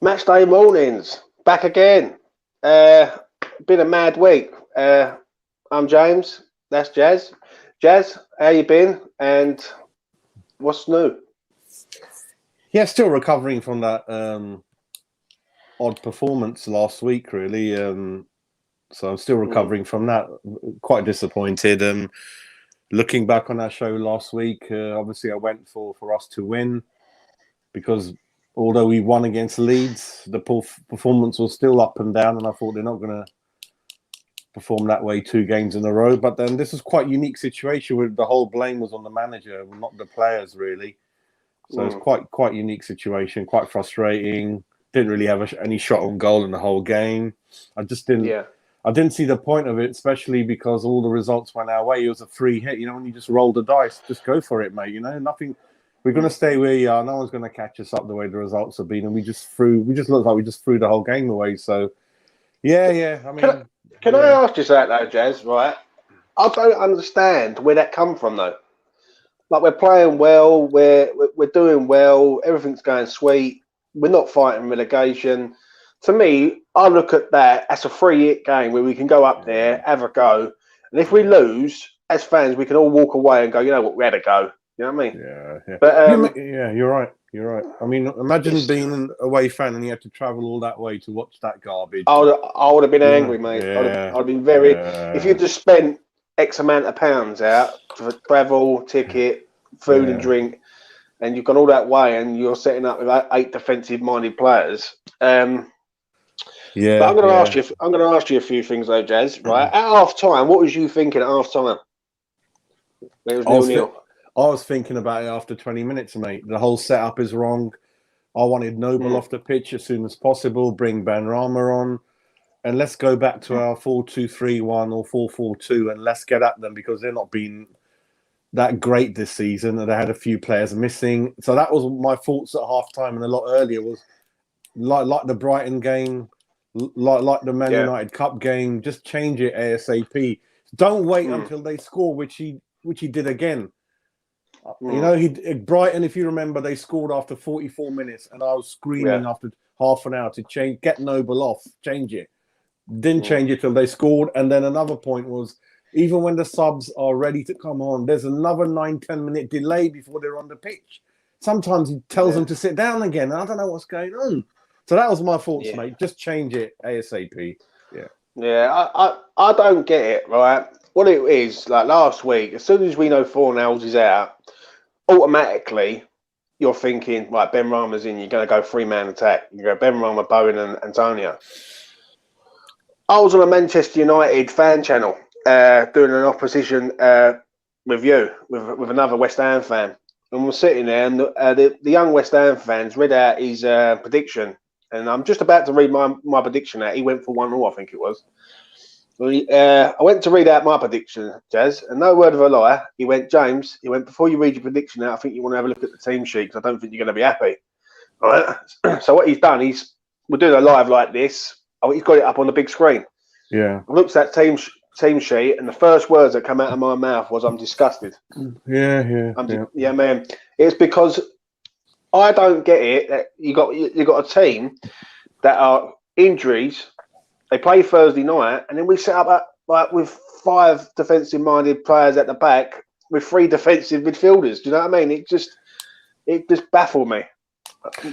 Matchday Mornings, back again. Been a mad week. I'm James, that's Jas. Jas, how you been? And what's new? Yeah, still recovering from that odd performance last week, really. So I'm still recovering from that. Quite disappointed. Looking back on that show last week, obviously I went for us to win because although we won against Leeds, the performance was still up and down, and I thought they're not going to perform that way 2 games in a row. But then this is quite a unique situation where the whole blame was on the manager, not the players, really. So it's quite unique situation, quite frustrating. Didn't really have any shot on goal in the whole game. I just didn't. Yeah. I didn't see the point of it, especially because all the results went our way. It was a free hit, when you just roll the dice, just go for it, mate. Nothing. We're going to stay where we are. No one's going to catch us up the way the results have been, and we just looked like we just threw the whole game away. So, yeah. I mean, can I ask you that though, Jas? Right? I don't understand where that come from though. Like we're playing well, we're doing well, everything's going sweet. We're not fighting relegation. To me, I look at that as a free hit game where we can go up there, have a go, and if we lose, as fans, we can all walk away and go, you know what, we had a go. You know what I mean? Yeah. But you're right. You're right. I mean, imagine being an away fan and you had to travel all that way to watch that garbage. I would have been angry, mate. I'd have been very. If you just spent X amount of pounds out for travel, ticket, food and drink, and you've gone all that way, and you're setting up with 8 defensive-minded players. But I'm going to ask you. I'm going to ask you a few things, though, Jas. Right at half time, what was you thinking at half time? It was 0-0. I was thinking about it after 20 minutes, mate. The whole setup is wrong. I wanted Noble off the pitch as soon as possible. Bring Benrahma on, and let's go back to our 4-2-3-1 or 4-4-2, and let's get at them because they're not being that great this season, and they had a few players missing. So that was my thoughts at half time, and a lot earlier was like the Brighton game, like the Man United Cup game. Just change it ASAP. Don't wait until they score, which he did again. Brighton, if you remember, they scored after 44 minutes, and I was screaming after half an hour to get Noble off, change it. Didn't change it till they scored, and then another point was, even when the subs are ready to come on, there's another 9-10 minute delay before they're on the pitch. Sometimes he tells them to sit down again. I don't know what's going on. So that was my thoughts, mate. Just change it ASAP. Yeah, I don't get it, right? What it is, like last week, as soon as we know Fornals is out, automatically you're thinking, right, Benrahma's in, you're going to go 3-man attack. You go Benrahma, Bowen and Antonio. I was on a Manchester United fan channel doing an opposition review with another West Ham fan. And we're sitting there, and the young West Ham fans read out his prediction. And I'm just about to read my prediction out. He went for 1-0, I think it was. I went to read out my prediction, Jas, and no word of a lie. He went, James, before you read your prediction out, I think you want to have a look at the team sheet because I don't think you're going to be happy. All right. So what he's done, we're doing a live like this. He's got it up on the big screen. Yeah. I looked at that team sheet, and the first words that come out of my mouth was, "I'm disgusted." Yeah, man. It's because I don't get it that you got a team that are injuries. They play Thursday night, and then we set up with 5 defensive-minded players at the back with 3 defensive midfielders. Do you know what I mean? It just baffled me.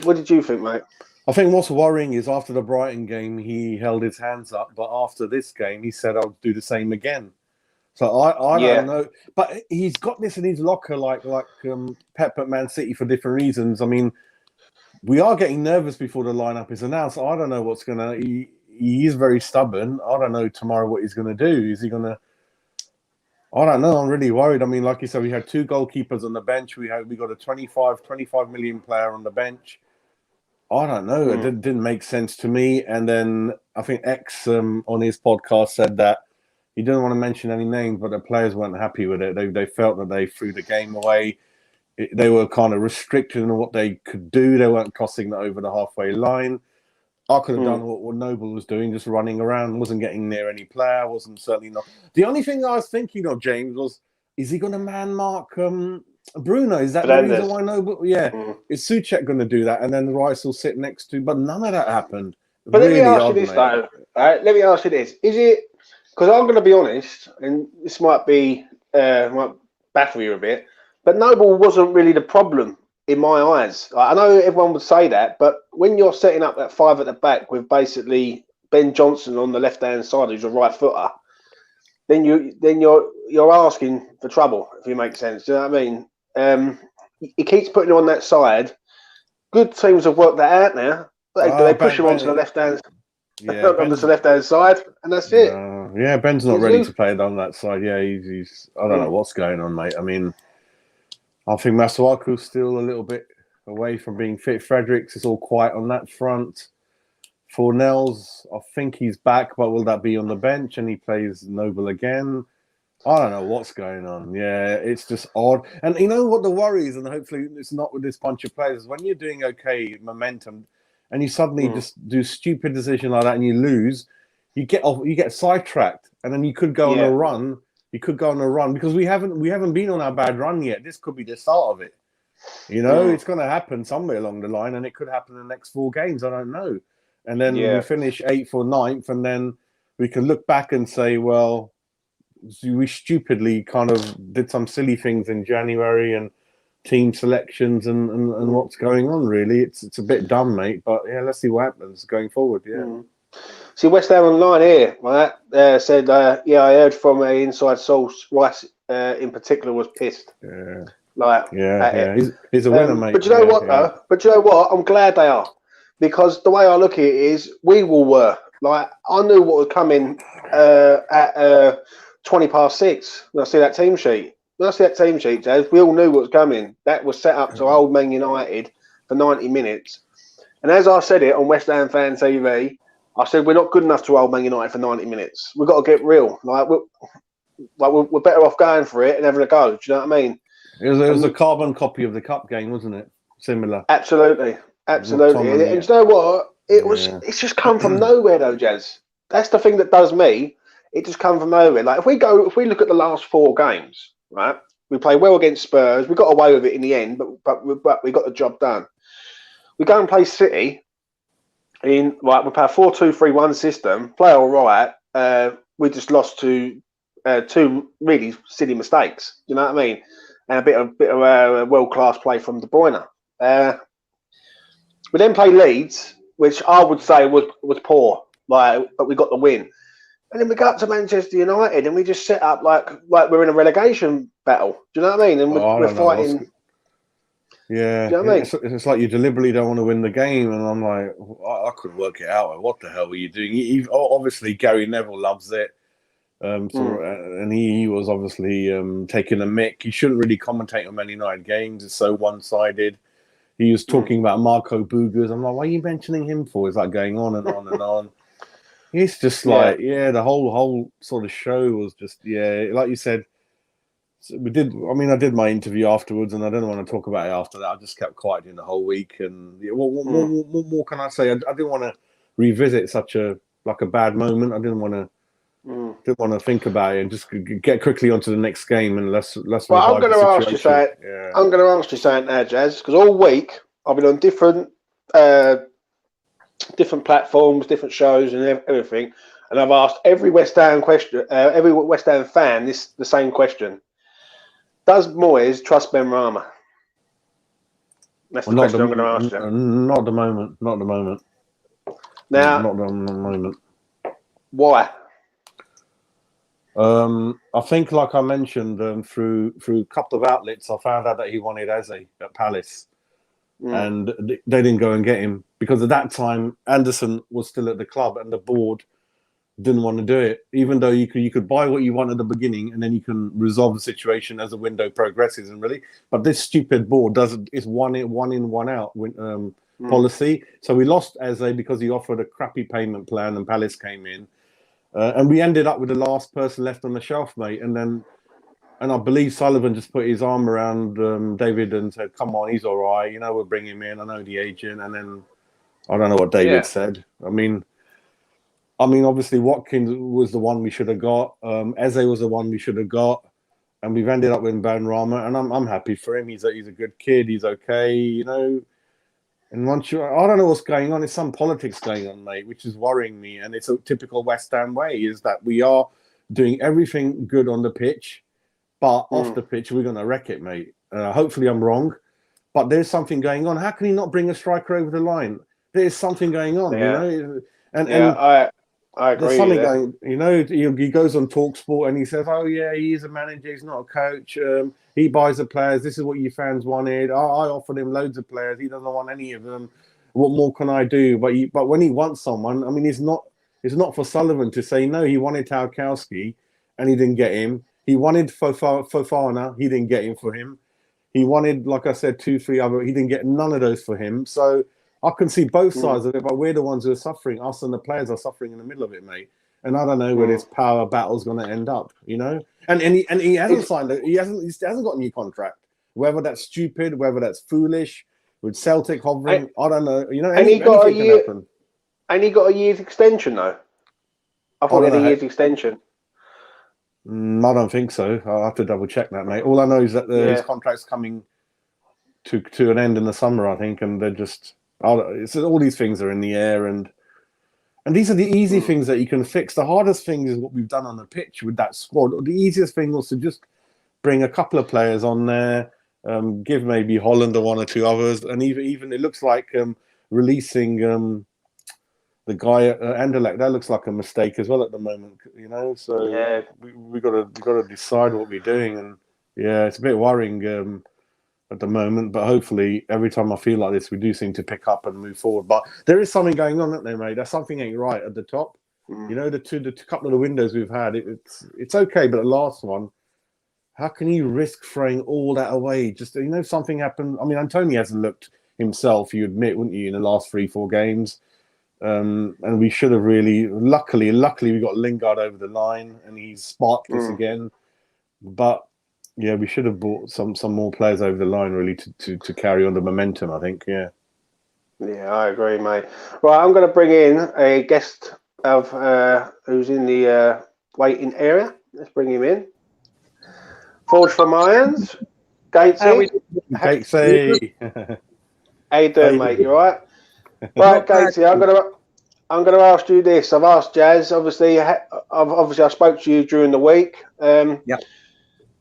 What did you think, mate? I think what's worrying is after the Brighton game, he held his hands up, but after this game, he said, "I'll do the same again." So I don't know, but he's got this in his locker, like Pep at Man City for different reasons. I mean, we are getting nervous before the lineup is announced. I don't know what's gonna. He is very stubborn. I don't know tomorrow what he's going to do. Is he going to... I don't know. I'm really worried. I mean, like you said, we had 2 goalkeepers on the bench. We got a 25 million player on the bench. I don't know. It didn't make sense to me. And then I think X on his podcast said that he didn't want to mention any names, but the players weren't happy with it. They felt that they threw the game away. They were kind of restricted in what they could do. They weren't crossing over the halfway line. I could have done what Noble was doing, just running around, wasn't getting near any player, certainly not. The only thing I was thinking of, James, was, is he going to man mark Bruno, is that the reason why? No, but yeah, is Souček going to do that, and then Rice will sit next to? But none of that happened. But really let me ask you this, though. Let me ask you this: is it? Because I'm going to be honest, and this might baffle you a bit, but Noble wasn't really the problem in my eyes. Like, I know everyone would say that, but when you're setting up that 5 at the back with basically Ben Johnson on the left-hand side, who's a right footer, then you're asking for trouble, if you make sense. Do you know what I mean? He keeps putting him on that side. Good teams have worked that out now. They push him onto the left-hand. Yeah, onto the left-hand side, and that's it. Yeah, Ben's not ready to play it on that side. Yeah, he's I don't know what's going on, mate. I mean, I think Masuaku's still a little bit away from being fit. Fredericks is all quiet on that front. Fornells, I think he's back, but will that be on the bench and he plays Noble again? I don't know what's going on. Yeah, it's just odd. And you know what the worry is, and hopefully it's not with this bunch of players, when you're doing okay momentum and you suddenly just do a stupid decision like that and you lose, you get sidetracked, and then you could go on a run. You could go on a run because we haven't been on our bad run yet. This could be the start of it. You know, it's going to happen somewhere along the line, and it could happen in the next 4 games. I don't know. And then we finish 8th or 9th, and then we can look back and say, well, we stupidly kind of did some silly things in January and team selections and what's going on, really. It's a bit dumb, mate. But, yeah, let's see what happens going forward, See, West Ham Online here, right, said, I heard from an inside source, Rice in particular was pissed. He's a winner, mate. But you know what, though? But you know what? I'm glad they are. Because the way I look at it is, we all were. Like, I knew what was coming at 20 past 6 when I see that team sheet. When I see that team sheet, Jazz, we all knew what was coming. That was set up to hold Man United for 90 minutes. And as I said it on West Ham Fan TV, I said, we're not good enough to hold Man United for 90 minutes. We've got to get real. Like, we're better off going for it and having a go. Do you know what I mean? It was a carbon copy of the Cup game, wasn't it? Similar. Absolutely. And you know what? It's just come from nowhere, though, Jazz. That's the thing that does me. It just come from nowhere. Like, if we look at the last 4 games, right? We play well against Spurs. We got away with it in the end, but we got the job done. We go and play City with our 4-2-3-1 system. Play all right. We just lost to 2 really silly mistakes. Do you know what I mean? And a bit of world-class play from De Bruyne. We then play Leeds, which I would say was poor, but we got the win. And then we go up to Manchester United and we just set up like we're in a relegation battle. Do you know what I mean? And we're fighting. Yeah, do you know what I mean? It's like you deliberately don't want to win the game, and I'm like, I couldn't work it out. What the hell were you doing? Obviously, Gary Neville loves it. And he was obviously taking a mick. He shouldn't really commentate on Man United games. It's so one-sided. He was talking about Marco Boogers. I'm like, why are you mentioning him for? It's like going on and on and on. It's just like, the whole sort of show was just, like you said. I did my interview afterwards, and I didn't want to talk about it after that. I just kept quiet during the whole week. And what more can I say? I didn't want to revisit such a bad moment. I didn't want to think about it and just get quickly onto the next game and let's. Well, I'm going to ask you something. I'm going to ask you something now, Jazz, because all week I've been on different platforms, different shows, and everything, and I've asked every West Ham fan the same question: does Moyes trust Ben Rama? That's the question I'm going to ask you. Not at the moment. Not at the moment. Now, not at the moment. Why? I think, like I mentioned, through a couple of outlets, I found out that he wanted Eze at Palace, and they didn't go and get him because at that time Anderson was still at the club, and the board didn't want to do it. Even though you could buy what you want at the beginning, and then you can resolve the situation as the window progresses. And really, but this stupid board doesn't. It's one in, one out policy. So we lost Eze because he offered a crappy payment plan, and Palace came in. And we ended up with the last person left on the shelf, mate. And I believe Sullivan just put his arm around David and said, "Come on, he's all right. You know, we'll bring him in. I know the agent." And then I don't know what David said. I mean, obviously Watkins was the one we should have got. Eze was the one we should have got. and we've ended up with Ben Rama, and I'm happy for him. He's a good kid. He's okay, you know. And once I don't know what's going on. There's some politics going on, mate, which is worrying me. And it's a typical West Ham way, is that we are doing everything good on the pitch, but off the pitch we're going to wreck it, mate. Hopefully I'm wrong, but there's something going on. How can he not bring a striker over the line? There's something going on, you know. And I agree. There's something going, you know. He goes on TalkSport and he says, "Oh yeah, he's a manager. He's not a coach. He buys the players. This is what you fans wanted. I offered him loads of players. He doesn't want any of them. What more can I do?" But when he wants someone, I mean, it's not for Sullivan to say no. He wanted Tarkowski, and he didn't get him. He wanted Fofana. He didn't get him for him. He wanted, like I said, 2-3 other. He didn't get none of those for him. So I can see both sides of it, but we're the ones who are suffering. Us and the players are suffering in the middle of it, mate. And I don't know where this power battle's going to end up, you know. And he hasn't signed it. He hasn't got a new contract. Whether that's stupid, whether that's foolish, with Celtic hovering, I don't know. You know, anything can happen. And he got a year's extension though. I thought he had a year's extension. I don't think so. I'll have to double check that, mate. All I know is that his contract's coming to an end in the summer, I think, and they're just all these things are in the air, and these are the easy things that you can fix. The hardest thing is what we've done on the pitch with that squad. The easiest thing was to just bring a couple of players on there, give maybe Holland or one or two others, and even it looks like releasing the guy at Anderlecht. That looks like a mistake as well at the moment, you know. So we got to decide what we're doing, and it's a bit worrying at the moment. But hopefully, every time I feel like this, we do seem to pick up and move forward. But there is something going on, isn't there, mate? There's something ain't right at the top. You know, the couple of the windows we've had, it's okay, but the last one, how can you risk throwing all that away? Just, you know, something happened. I mean, Antonio hasn't looked himself, you admit, wouldn't you, in the last 3-4 games? And we should have really, luckily we got Lingard over the line and he's sparked us again. But yeah, we should have brought some more players over the line really to carry on the momentum, I think. Yeah, I agree, mate. Right, I'm going to bring in a guest of who's in the waiting area. Let's bring him in. Forge from Irons, Gatesy. Gatesy. How you doing, mate? You all right? Right, Gatesy, I'm gonna ask you this. I've asked Jas. Obviously, I spoke to you during the week.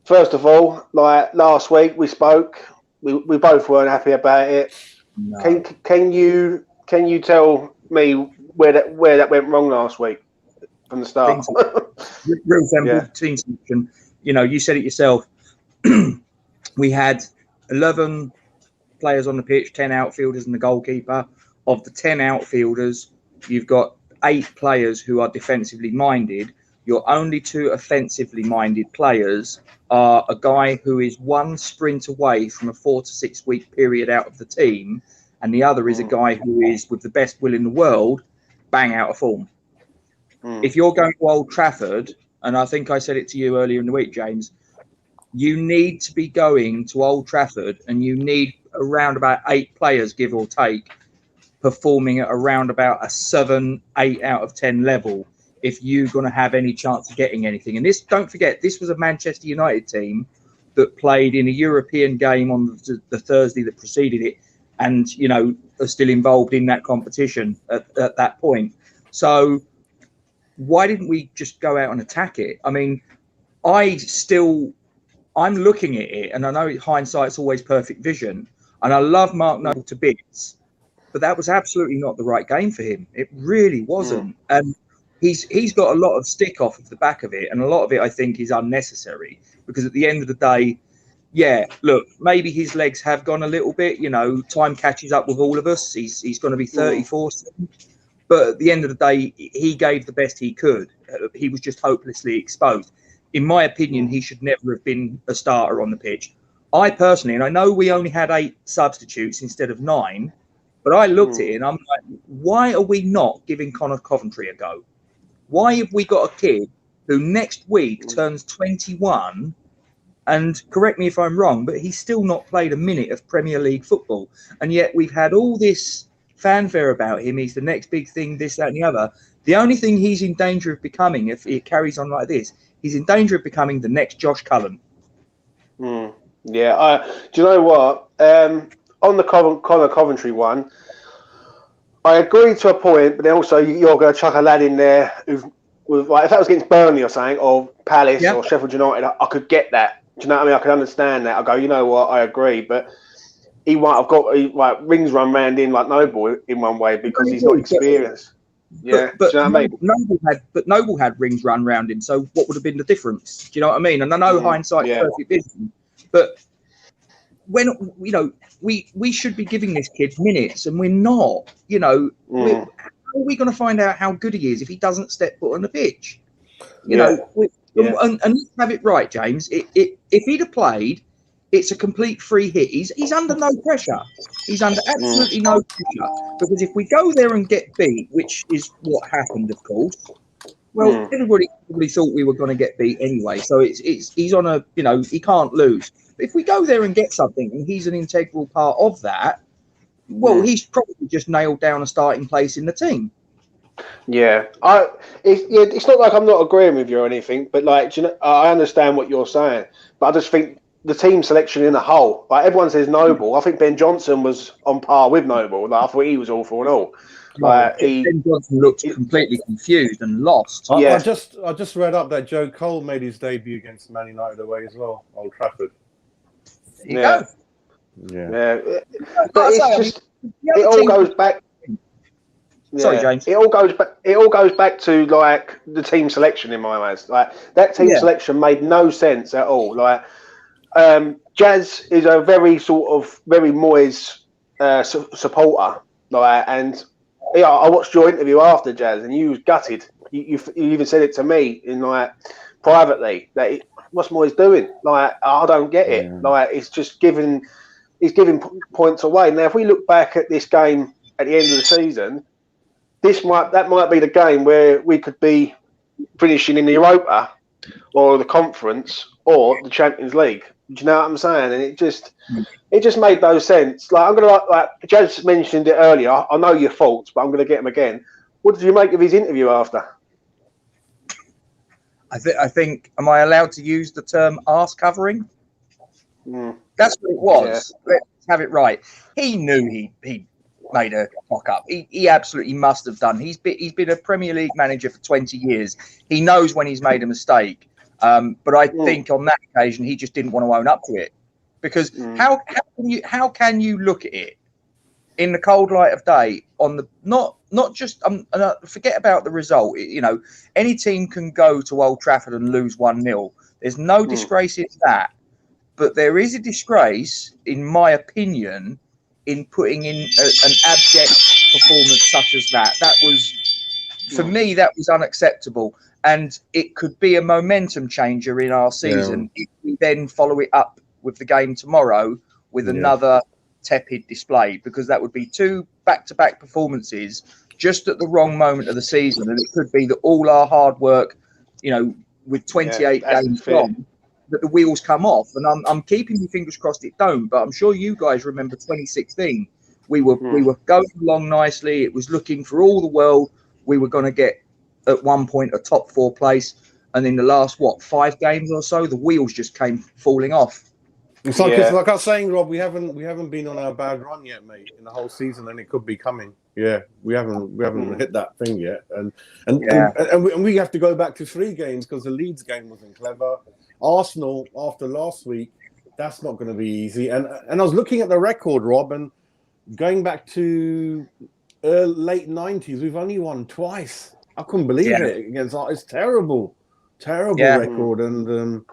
First of all, like last week, we spoke. We both weren't happy about it. No. Can you tell me where that went wrong last week from the start? Real simple team selection. You know, you said it yourself. We had 11 players on the pitch, 10 outfielders and the goalkeeper. Of the 10 outfielders, you've got 8 players who are defensively minded. Your only 2 offensively minded players are a guy who is 1 sprint away from a 4 to 6 week period out of the team, and the other is a guy who is, with the best will in the world, bang out of form. If you're going to Old Trafford, and I think I said it to you earlier in the week, James, you need to be going to Old Trafford and you need around about 8 players, give or take, performing at around about a 7, 8 out of 10 level if you're going to have any chance of getting anything. And this, don't forget, this was a Manchester United team that played in a European game on the Thursday that preceded it, and, you know, are still involved in that competition at that point. So why didn't we just go out and attack it? I mean, I'm looking at it, and I know hindsight's always perfect vision, and I love Mark Noble to bits, but that was absolutely not the right game for him. It really wasn't. And he's got a lot of stick off of the back of it, and a lot of it I think is unnecessary, because at the end of the day, look, maybe his legs have gone a little bit, you know, time catches up with all of us. He's going to be 34 soon. But at the end of the day, he gave the best he could. He was just hopelessly exposed. In my opinion, he should never have been a starter on the pitch. I personally, and I know we only had 8 substitutes instead of 9, but I looked at it and I'm like, why are we not giving Connor Coventry a go? Why have we got a kid who next week turns 21, and correct me if I'm wrong, but he's still not played a minute of Premier League football. And yet we've had all this fanfare about him. He's the next big thing, this, that, and the other. The only thing he's in danger of becoming, if it carries on like this, he's in danger of becoming the next Josh Cullen. Yeah. Do you know what? On the Connor Coventry one, I agree to a point, but then also you're going to chuck a lad in there like if that was against Burnley or something, or Palace or Sheffield United, I could get that. Do you know what I mean? I could understand that. I go, you know what? I agree, but he might have got rings run round in like Noble in one way because he's not experienced. But do you know what I mean? Noble had rings run round him. So what would have been the difference? Do you know what I mean? And I know hindsight's perfect vision, but when we should be giving this kid minutes, and we're not. How are we going to find out how good he is if he doesn't step foot on the pitch? And let's have it right, James. If he'd have played, it's a complete free hit. He's under no pressure. He's under absolutely no pressure. Because if we go there and get beat, which is what happened, of course, well, everybody probably thought we were going to get beat anyway. So he's on a, he can't lose. But if we go there and get something and he's an integral part of that, well, he's probably just nailed down a starting place in the team. Yeah, it's not like I'm not agreeing with you or anything, but I understand what you're saying, but I just think the team selection in the whole, like everyone says Noble, I think Ben Johnson was on par with Noble. Like I thought he was awful and all. Ben Johnson looked completely confused and lost. I just read up that Joe Cole made his debut against Man United away as well, Old Trafford. Yeah. But it all goes back. Sorry, James. It all goes back to like the team selection in my eyes. Like that team selection made no sense at all. Like Jas is a very Moyes supporter. Like, and I watched your interview after Jas, and you was gutted. You even said it to me in privately that what's Moyes doing? Like I don't get it. Like it's just giving points away. Now if we look back at this game at the end of the season, that might be the game where we could be finishing in the Europa or the Conference or the Champions League. Do you know what I'm saying? And it just made no sense. Like I'm gonna like Jas mentioned it earlier. I know your faults, but I'm gonna get him again. What did you make of his interview after? I think. Am I allowed to use the term arse covering? That's what it was. Yeah. Let's have it right. He knew he made a cock up. He absolutely must have done. He's been a Premier League manager for 20 years. He knows when he's made a mistake. But I think on that occasion he just didn't want to own up to it, because how can you look at it in the cold light of day on the not just forget about the result. Any team can go to Old Trafford and lose 1-0. There's no disgrace in that, but there is a disgrace, in my opinion, in putting in an abject performance such as that. That was, for me, that was unacceptable. And it could be a momentum changer in our season if we then follow it up with the game tomorrow with another tepid display, because that would be 2 back-to-back performances just at the wrong moment of the season. And it could be that all our hard work, with 28 games gone, that the wheels come off. And I'm keeping my fingers crossed it don't, but I'm sure you guys remember 2016. We were going along nicely. It was looking for all the world. We were going to get at one point a top 4 place, and in the last 5 games or so, the wheels just came falling off. It's like like I was saying, Rob, we haven't been on our bad run yet, mate, in the whole season, and it could be coming. Yeah, we haven't hit that thing yet, and we have to go back to 3 games because the Leeds game wasn't clever. Arsenal after last week, that's not going to be easy. And I was looking at the record, Rob, and going back to late 90s, we've only won twice. I couldn't believe it against. It's terrible record. And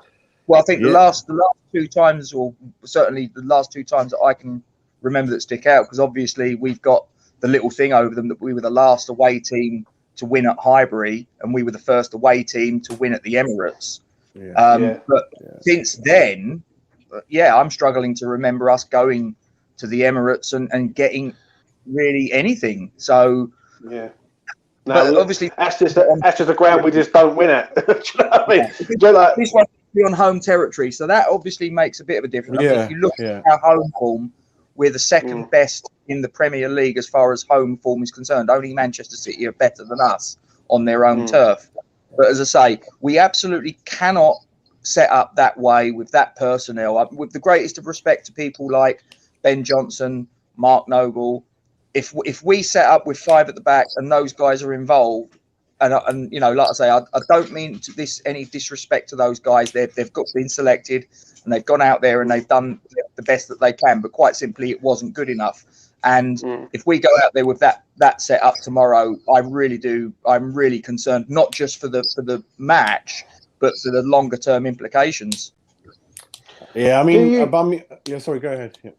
well, I think the last 2 times, or certainly the last 2 times that I can remember that stick out, because obviously we've got the little thing over them that we were the last away team to win at Highbury, and we were the first away team to win at the Emirates. But since then, I'm struggling to remember us going to the Emirates and getting really anything. So no, but obviously that's just a ground we just don't win at. Do you know what I mean? This one be on home territory, so that obviously makes a bit of a difference. I mean, if you look at our home form, we're the second best in the Premier League as far as home form is concerned. Only Manchester City are better than us on their own turf. But as I say, we absolutely cannot set up that way with that personnel, with the greatest of respect to people like Ben Johnson, Mark Noble, if we set up with 5 at the back and those guys are involved, and you know, like I say, I don't mean any disrespect to those guys. They've been selected and they've gone out there and they've done the best that they can, but quite simply, it wasn't good enough. And if we go out there with that set up tomorrow, I'm really concerned, not just for the match, but for the longer term implications. Yeah, I mean, yeah. Sorry, go ahead. Yeah.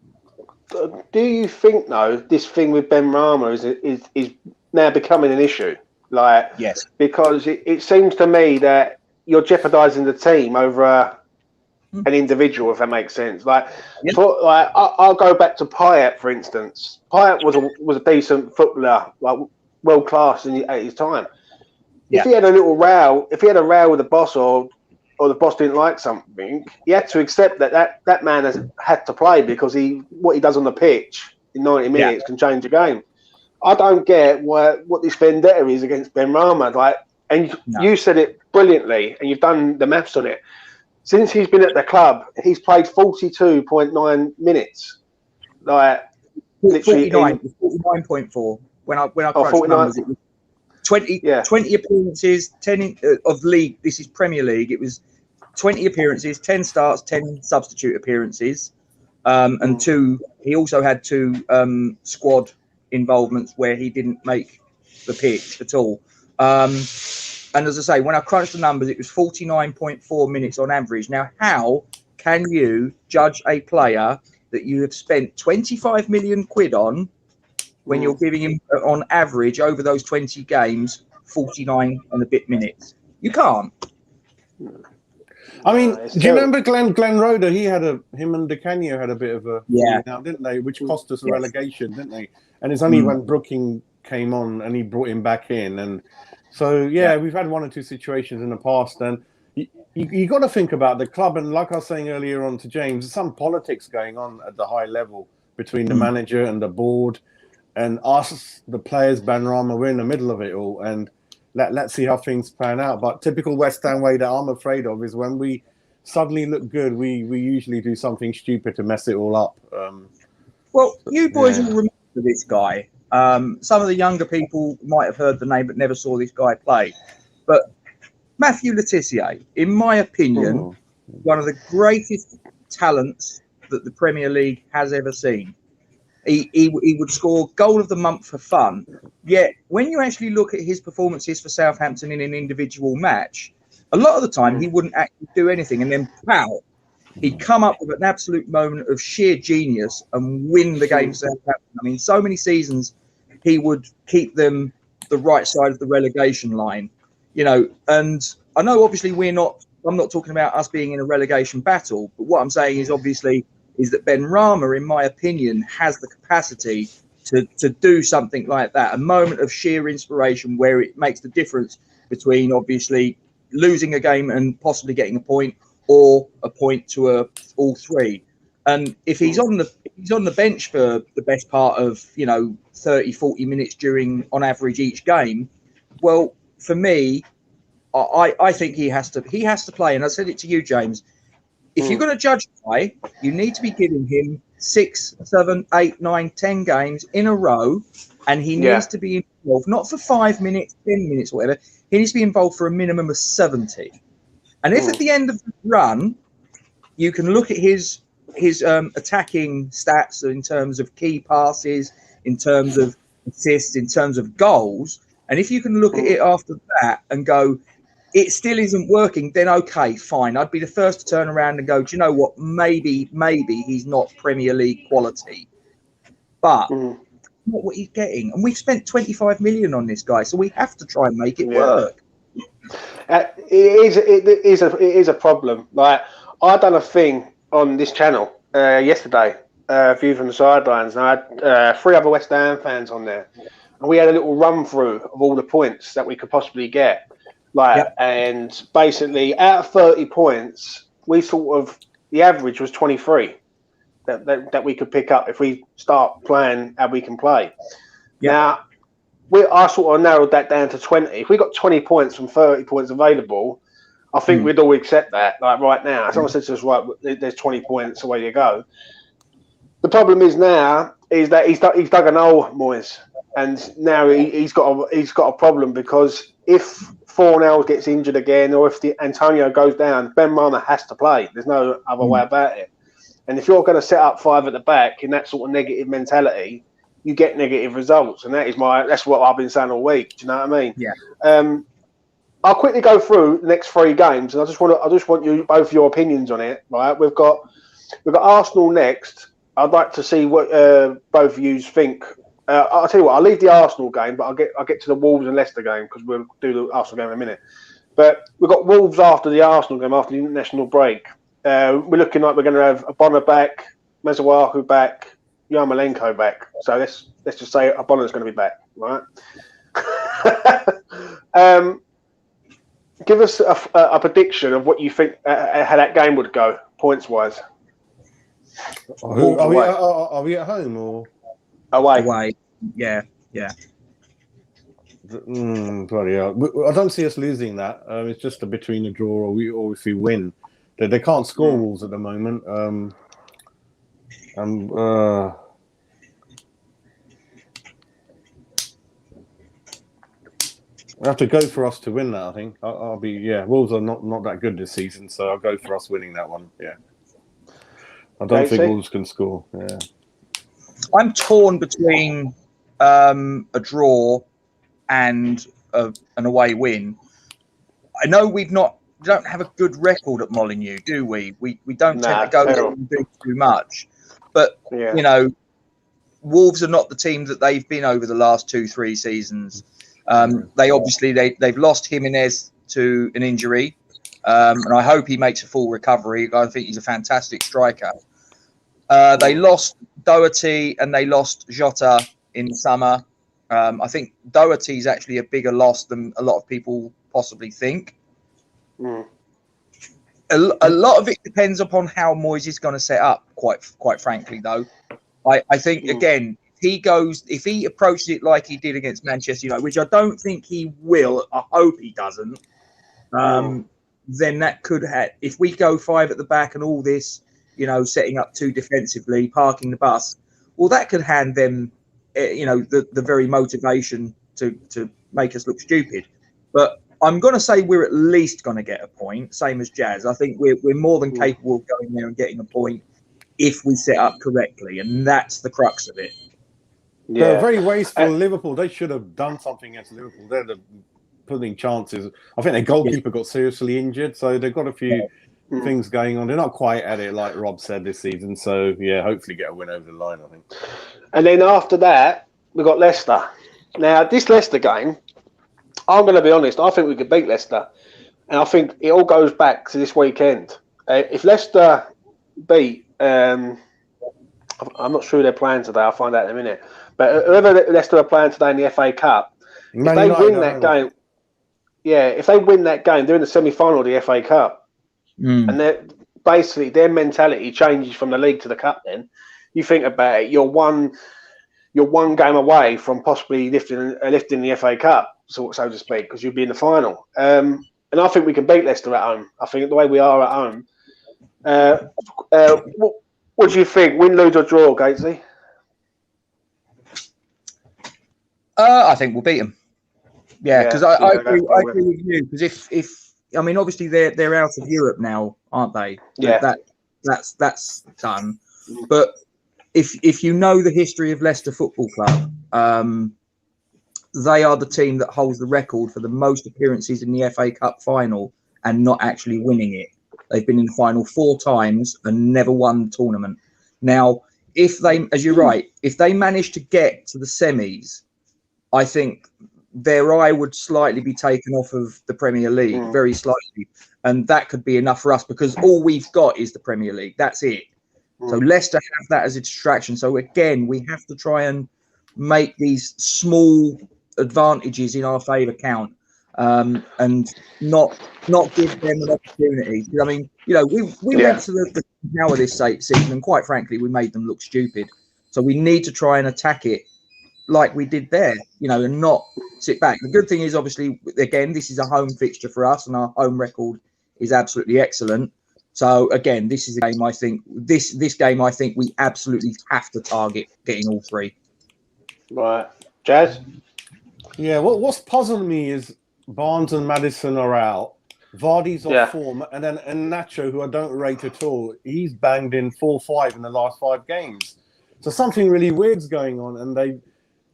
Do you think though this thing with Ben Rama is now becoming an issue? Like, yes, because it seems to me that you're jeopardising the team over an individual, if that makes sense. Like, I'll go back to Payet, for instance. Payet was a decent footballer, like world class at his time. Yeah. If he had a row with the boss, or the boss didn't like something, he had to accept that man has had to play, because what he does on the pitch in 90 minutes can change the game. I don't get what this vendetta is against Ben Rama. Like, and you said it brilliantly, and you've done the maths on it. Since he's been at the club, he's played 42.9 minutes. Like, literally 49.4. When I crunched numbers, it was 20 appearances, 10 of league. This is Premier League. It was 20 appearances, 10 starts, 10 substitute appearances, and 2. He also had 2 squad involvements where he didn't make the pitch at all. And as I say, when I crunched the numbers, it was 49.4 minutes on average. Now, how can you judge a player that you have spent 25 million quid on when you're giving him, on average, over those 20 games, 49 and a bit minutes? You can't. I mean, do you remember Glenn Roeder? Him and Di Canio had a bit of a out, didn't they? Which cost us a relegation, didn't they? And it's only when Brooking came on and he brought him back in. And so, we've had 1 or 2 situations in the past. And you got to think about the club. And like I was saying earlier on to James, there's some politics going on at the high level between the manager and the board. And us, the players, Ben Rama, we're in the middle of it all. And let's see how things pan out. But typical West Ham way that I'm afraid of is when we suddenly look good, we usually do something stupid to mess it all up. Well, you boys will remember this guy. Some of the younger people might have heard the name but never saw this guy play. But Matthew Leticia, in my opinion, one of the greatest talents that the Premier League has ever seen. He would score goal of the month for fun. Yet, when you actually look at his performances for Southampton in an individual match, a lot of the time he wouldn't actually do anything. And then, pow, he'd come up with an absolute moment of sheer genius and win the game for Southampton. I mean, so many seasons he would keep them the right side of the relegation line. You know, and I know obviously I'm not talking about us being in a relegation battle, but what I'm saying is obviously is that Ben Rama, in my opinion, has the capacity to do something like that, a moment of sheer inspiration where it makes the difference between obviously losing a game and possibly getting a point, or a point to all 3. And if he's on the bench for the best part of 30-40 minutes on average each game, well, for me, I think he has to play. And I said it to you, James. If you're going to judge a guy, you need to be giving him 6, 7, 8, 9, 10 games in a row, and he needs to be involved, not for 5 minutes, 10 minutes, whatever. He needs to be involved for a minimum of 70. And if at the end of the run, you can look at his attacking stats in terms of key passes, in terms of assists, in terms of goals, and if you can look at it after that and go, it still isn't working, then okay, fine. I'd be the first to turn around and go, do you know what? Maybe he's not Premier League quality. But not what he's getting. And we've spent 25 million on this guy, so we have to try and make it work. It is a problem. Like, I done a thing on this channel yesterday, View from the Sidelines, and I had 3 other West Ham fans on there. And we had a little run through of all the points that we could possibly get. And basically, out of 30 points, the average was 23 that we could pick up if we start playing how we can play. Now, I sort of narrowed that down to 20. If we got 20 points from 30 points available, I think we'd all accept that. Like right now, someone says to us, right, there's 20 points, away you go. The problem is now is that he's dug an hole, Moyes, and now he's got a problem because if Fornell gets injured again, or if Antonio goes down, Ben Rama has to play. There's no other way about it. And if you're going to set up 5 at the back in that sort of negative mentality, you get negative results, and that's what I've been saying all week. Do you know what I mean? Yeah. I'll quickly go through the next 3 games, and I just want you both your opinions on it. Right, we've got Arsenal next. I'd like to see what both of you think. I'll tell you what. I'll leave the Arsenal game, but I'll get to the Wolves and Leicester game because we'll do the Arsenal game in a minute. But we've got Wolves after the Arsenal game, after the international break. We're looking like we're going to have Abona back, Masuaku back, Yarmolenko back. So let's just say Abona's going to be back, right? Give us a prediction of what you think how that game would go points wise. Are we at home or away? Away. Yeah. Bloody hell. I don't see us losing that. It's just a between a draw or if we win. They can't score Wolves at the moment. I have to go for us to win that. I think I'll be Wolves are not that good this season, so I'll go for us winning that one. Yeah, I don't think Wolves can score. Yeah, I'm torn between a draw and an away win. I know we don't have a good record at Molineux, do we? We don't tend to go and do too much, but you know, Wolves are not the team that they've been over the last 2-3 seasons. They've lost Jimenez to an injury, and I hope he makes a full recovery. I think he's a fantastic striker. They lost Doherty and they lost Jota in the summer. I think Doherty is actually a bigger loss than a lot of people possibly think. A lot of it depends upon how Moyes is going to set up. Quite frankly, though, I think again. If he approaches it like he did against Manchester United, which I don't think he will, I hope he doesn't, then that could have, if we go 5 at the back and all this, you know, setting up 2 defensively, parking the bus, well, that could hand them, you know, the very motivation to make us look stupid. But I'm going to say we're at least going to get a point, same as Jas. I think we're more than capable of going there and getting a point if we set up correctly, and that's the crux of it. Yeah, they're very wasteful. Liverpool, they should have done something against Liverpool. They're putting chances. I think their goalkeeper got seriously injured, so they've got a few things going on. They're not quite at it, like Rob said, this season. So, yeah, hopefully get a win over the line, I think. And then after that, we've got Leicester. Now, this Leicester game, I'm going to be honest, I think we could beat Leicester. And I think it all goes back to this weekend. If Leicester beat... I'm not sure who they're playing today. I'll find out in a minute. But whoever Leicester are playing today in the FA Cup, if they win that game, if they win that game, they're in the semi-final of the FA Cup. And their mentality changes from the league to the cup. Then you think about it, you're one game away from possibly lifting the FA Cup, so to speak, because you'll be in the final. And I think we can beat Leicester at home. I think the way we are at home. What do you think? Win, lose, or draw, Gatesy? I think we'll beat them. Yeah, because I agree with you. Because if I mean, obviously they're out of Europe now, aren't they? Yeah, that's done. But if you know the history of Leicester Football Club, they are the team that holds the record for the most appearances in the FA Cup final and not actually winning it. They've been in the final 4 times and never won the tournament. Now, if they, as you're right, if they manage to get to the semis, I think their eye would slightly be taken off of the Premier League, very slightly. And that could be enough for us because all we've got is the Premier League. That's it. So Leicester have that as a distraction. So again, we have to try and make these small advantages in our favour count. And not give them an opportunity. I mean, you know, we went to the now of this season, and quite frankly, we made them look stupid. So we need to try and attack it like we did there, you know, and not sit back. The good thing is, obviously, again, this is a home fixture for us, and our home record is absolutely excellent. So again, this is a game I think this game I think we absolutely have to target getting all three. Right, Jas. Yeah, what's puzzling me is Barnes and Maddison are out. Vardy's off form, and Nacho, who I don't rate at all, he's banged in 4-5 in the last 5 games. So something really weird's going on, and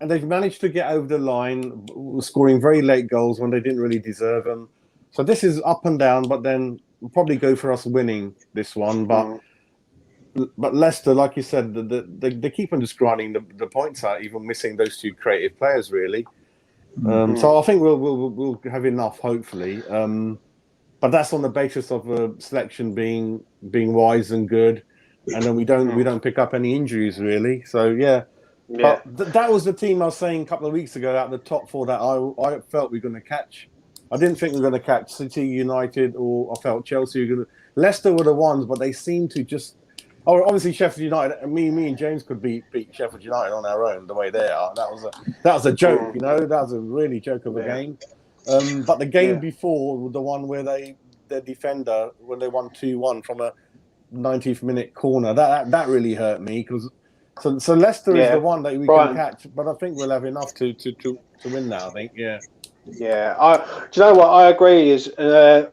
they've managed to get over the line, scoring very late goals when they didn't really deserve them. So this is up and down, but then we'll probably go for us winning this one. But Leicester, like you said, they keep on just grinding the points out, even missing those 2 creative players, really. So I think we'll have enough, hopefully. But that's on the basis of a selection being wise and good, and then we don't pick up any injuries, really. So yeah. But that was the team I was saying a couple of weeks ago out of the top 4 that I felt we were going to catch. I didn't think we were going to catch City, United, or I felt Chelsea were going to. Leicester were the ones, but they seemed to just. Oh, obviously Sheffield United. Me and James could beat Sheffield United on our own the way they are. That was a joke, you know. That was a really joke of a game. But the game before, the one where their defender when they won 2-1 from a 90th minute corner, that really hurt me because. So Leicester is the one that we can catch, but I think we'll have enough to win that. I think, yeah. Yeah, do you know what I agree is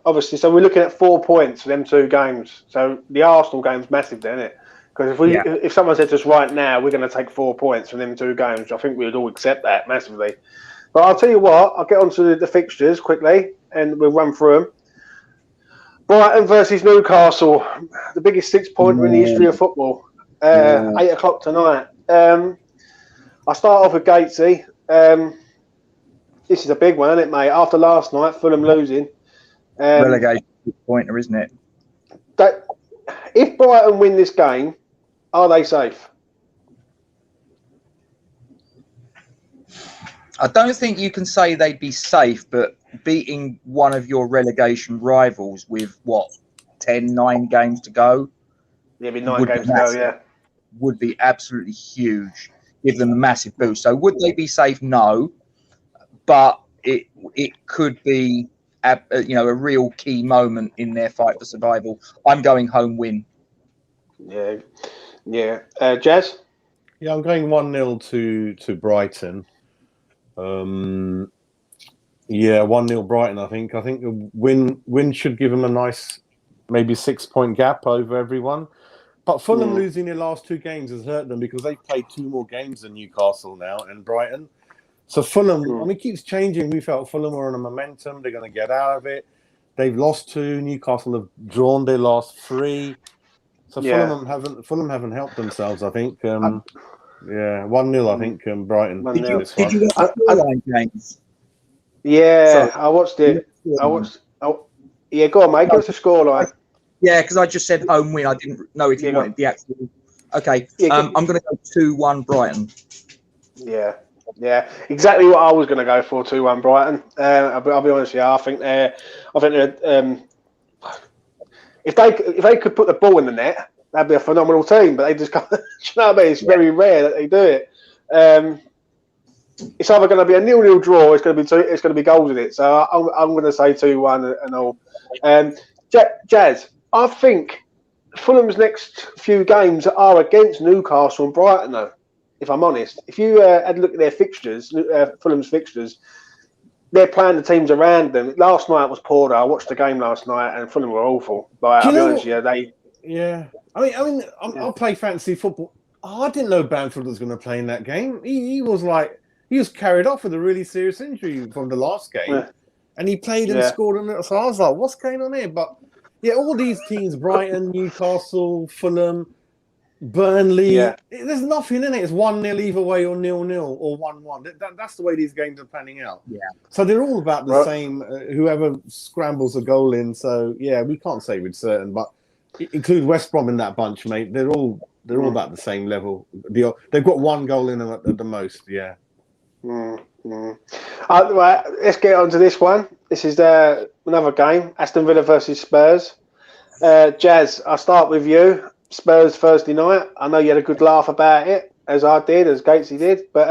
obviously. So we're looking at 4 points for them 2 games. So the Arsenal game's massive, then, isn't it? Because if someone said to us right now we're going to take 4 points from them 2 games, I think we'd all accept that massively. But I'll tell you what, I'll get onto the fixtures quickly and we'll run through them. Brighton versus Newcastle, the biggest 6-pointer in the history of football. 8 o'clock tonight. I start off with Gatesy. This is a big one, isn't it, mate? After last night, Fulham losing. Relegation pointer, isn't it? If Brighton win this game, are they safe? I don't think you can say they'd be safe, but beating one of your relegation rivals with, 9 games to go? Yeah, it'd be 9 games to go, yeah. Would be absolutely huge. Give them a massive boost. So would they be safe? No. But it could be a real key moment in their fight for survival. I'm going home win. Yeah. Jas? Yeah, I'm going 1-0 to Brighton. 1-0 Brighton. I think a win should give them a nice maybe 6-point gap over everyone. But Fulham losing their last 2 games has hurt them because they've played 2 more games than Newcastle now and Brighton. So Fulham, it keeps changing. We felt Fulham were on a momentum. They're going to get out of it. They've lost 2. Newcastle have drawn their last 3. So Fulham haven't helped themselves, I think. 1-0, I think, Brighton. Did you watch the games? Yeah, I watched it. Yeah, go on, mate. Give us a scoreline. Yeah, because I just said home win. I didn't know if you wanted the actual. Okay, I'm going to go 2-1 Brighton. Yeah, exactly what I was going to go for. 2-1 Brighton. I'll be honest with you. I think they're if they could put the ball in the net, that'd be a phenomenal team. But they just can't. You know what I mean? It's very rare that they do it. It's either going to be a 0-0 draw. It's going to be goals in it. So I'm going to say 2-1 and all. Jas, I think Fulham's next few games are against Newcastle and Brighton, though. If I'm honest, if you had a look at their fixtures, Fulham's fixtures, they're playing the teams around them. Last night was poor. I watched the game last night, and Fulham were awful. But I'll be honest, I play fantasy football. I didn't know Bamford was going to play in that game. He was carried off with a really serious injury from the last game, and he played and scored. So I was like, what's going on here? But all these teams: Brighton, Newcastle, Fulham. Burnley, there's nothing in it. It's 1-0 either way, or 0-0, or 1-1. That's the way these games are panning out. Yeah. So they're all about the same. Whoever scrambles a goal in. So we can't say with certain, but include West Brom in that bunch, mate. They're all about the same level. They've got 1 goal in them at the most. Yeah. Right, let's get on to this one. This is another game: Aston Villa versus Spurs. Jas, I'll start with you. Spurs Thursday night. I know you had a good laugh about it, as I did, as Gatesy did. But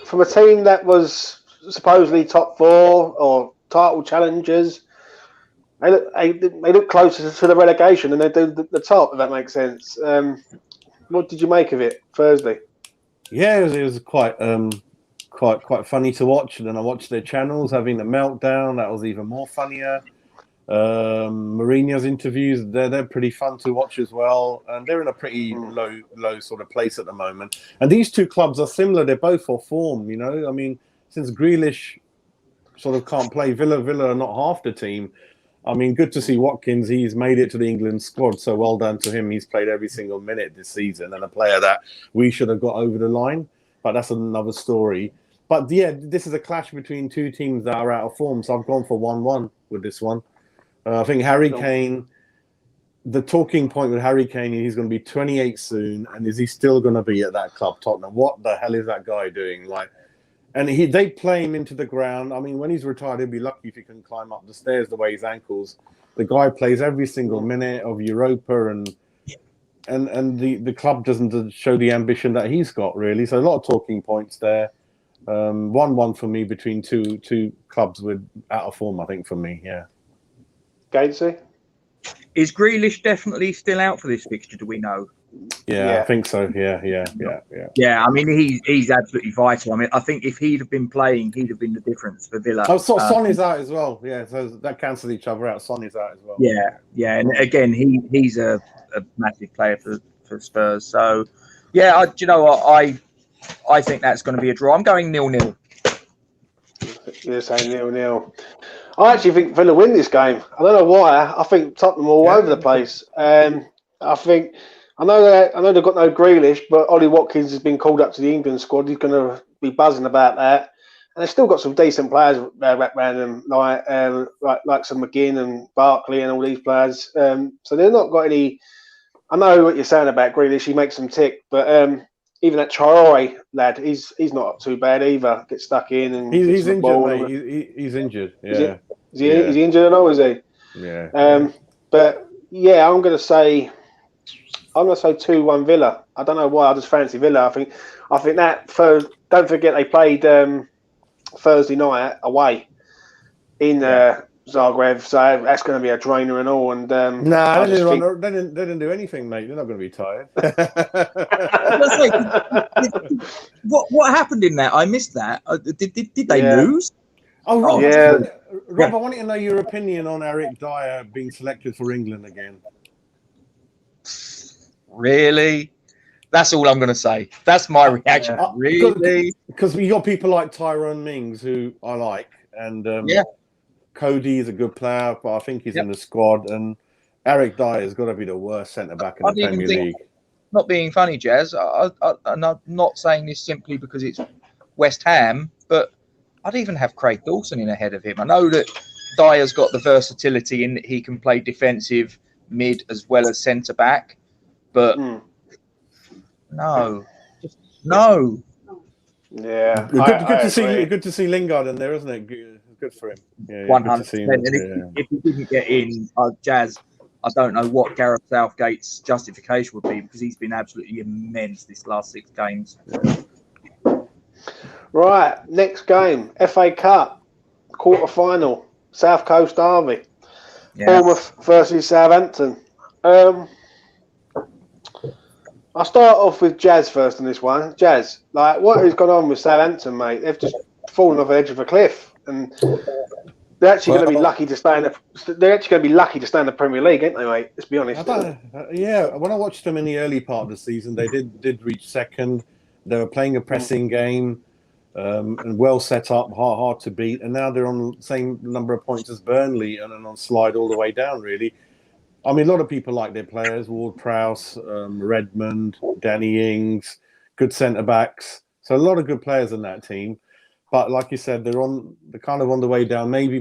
from a team that was supposedly top 4 or title challengers. They look closer to the relegation than they do the top, if that makes sense. What did you make of it Thursday? Yeah, it was quite funny to watch. And then I watched their channels having a meltdown. That was even more funnier. Mourinho's interviews, they're pretty fun to watch as well. And they're in a pretty low sort of place at the moment. And these two clubs are similar. They're both off form, you know. I mean, since Grealish sort of can't play, Villa are not half the team. I mean, good to see Watkins. He's made it to the England squad, so well done to him. He's played every single minute this season, and a player that we should have got over the line. But that's another story. But yeah, this is a clash between two teams that are out of form, so I've gone for 1-1 with this one. I think Harry Kane, the talking point with Harry Kane, he's going to be 28 soon, and is he still going to be at that club, Tottenham? What the hell is that guy doing? Like, and they play him into the ground. I mean, when he's retired, he'll be lucky if he can climb up the stairs the way his ankles. The guy plays every single minute of Europa, and the club doesn't show the ambition that he's got, really. So a lot of talking points there. 1-1 for me between two clubs with out of form, I think, for me, yeah. Gatesy? Is Grealish definitely still out for this fixture? Do we know? Yeah, I think so. Yeah. Yeah, I mean, he's absolutely vital. I mean, I think if he'd have been playing, he'd have been the difference for Villa. Oh, so Son is out as well. Yeah, so that cancels each other out. Son is out as well. Yeah, and again, he's a massive player for Spurs. So, yeah, do you know what? I think that's going to be a draw. I'm going 0-0. You're saying 0-0. I actually think Villa win this game. I don't know why. I think Tottenham are all over the place. I know they've got no Grealish, but Ollie Watkins has been called up to the England squad. He's going to be buzzing about that. And they've still got some decent players wrapped around them, like some McGinn and Barkley and all these players. So they've not got any. I know what you're saying about Grealish. He makes them tick, but even that Traore lad, he's not too bad either. Gets stuck in and he's injured, mate. He's injured. Yeah. Is he injured at all? Is he? Yeah. But yeah, I'm gonna say 2-1 Villa. I don't know why. I just fancy Villa. I think that. Don't forget they played Thursday night away in Zagreb, so that's going to be a drainer and all. And they didn't do anything, mate. They're not going to be tired. What happened in that? I missed that. Did they lose? Oh, Rob, yeah. Rob, I wanted to know your opinion on Eric Dyer being selected for England again. Really? That's all I'm going to say. That's my reaction. Really? Because we got people like Tyrone Mings, who I like, and Cody is a good player, but I think he's in the squad. And Eric Dyer has got to be the worst centre-back in the Premier League. Not being funny, Jazz, and I'm not saying this simply because it's West Ham, but I'd even have Craig Dawson in ahead of him. I know that Dyer's got the versatility in that he can play defensive mid as well as centre-back, but no. Yeah. Good to see Lingard in there, isn't it? Good for him. Yeah, 100%. And if he didn't get in, Jazz, I don't know what Gareth Southgate's justification would be, because he's been absolutely immense this last 6 games. Right, next game, FA Cup, quarter-final, South Coast Derby. Bournemouth versus Southampton. I'll start off with Jazz first on this one. Jazz, what has gone on with Southampton, mate? They've just fallen off the edge of a cliff, and they're actually going to be lucky to stay in the Premier League, aren't they, mate? Let's be honest. When I watched them in the early part of the season, they did reach second. They were playing a pressing game, and well set up, hard to beat. And now they're on the same number of points as Burnley and on slide all the way down, really. I mean, a lot of people like their players: Ward-Prowse, Redmond, Danny Ings, good centre backs. So a lot of good players in that team. But like you said, they're kind of on the way down. Maybe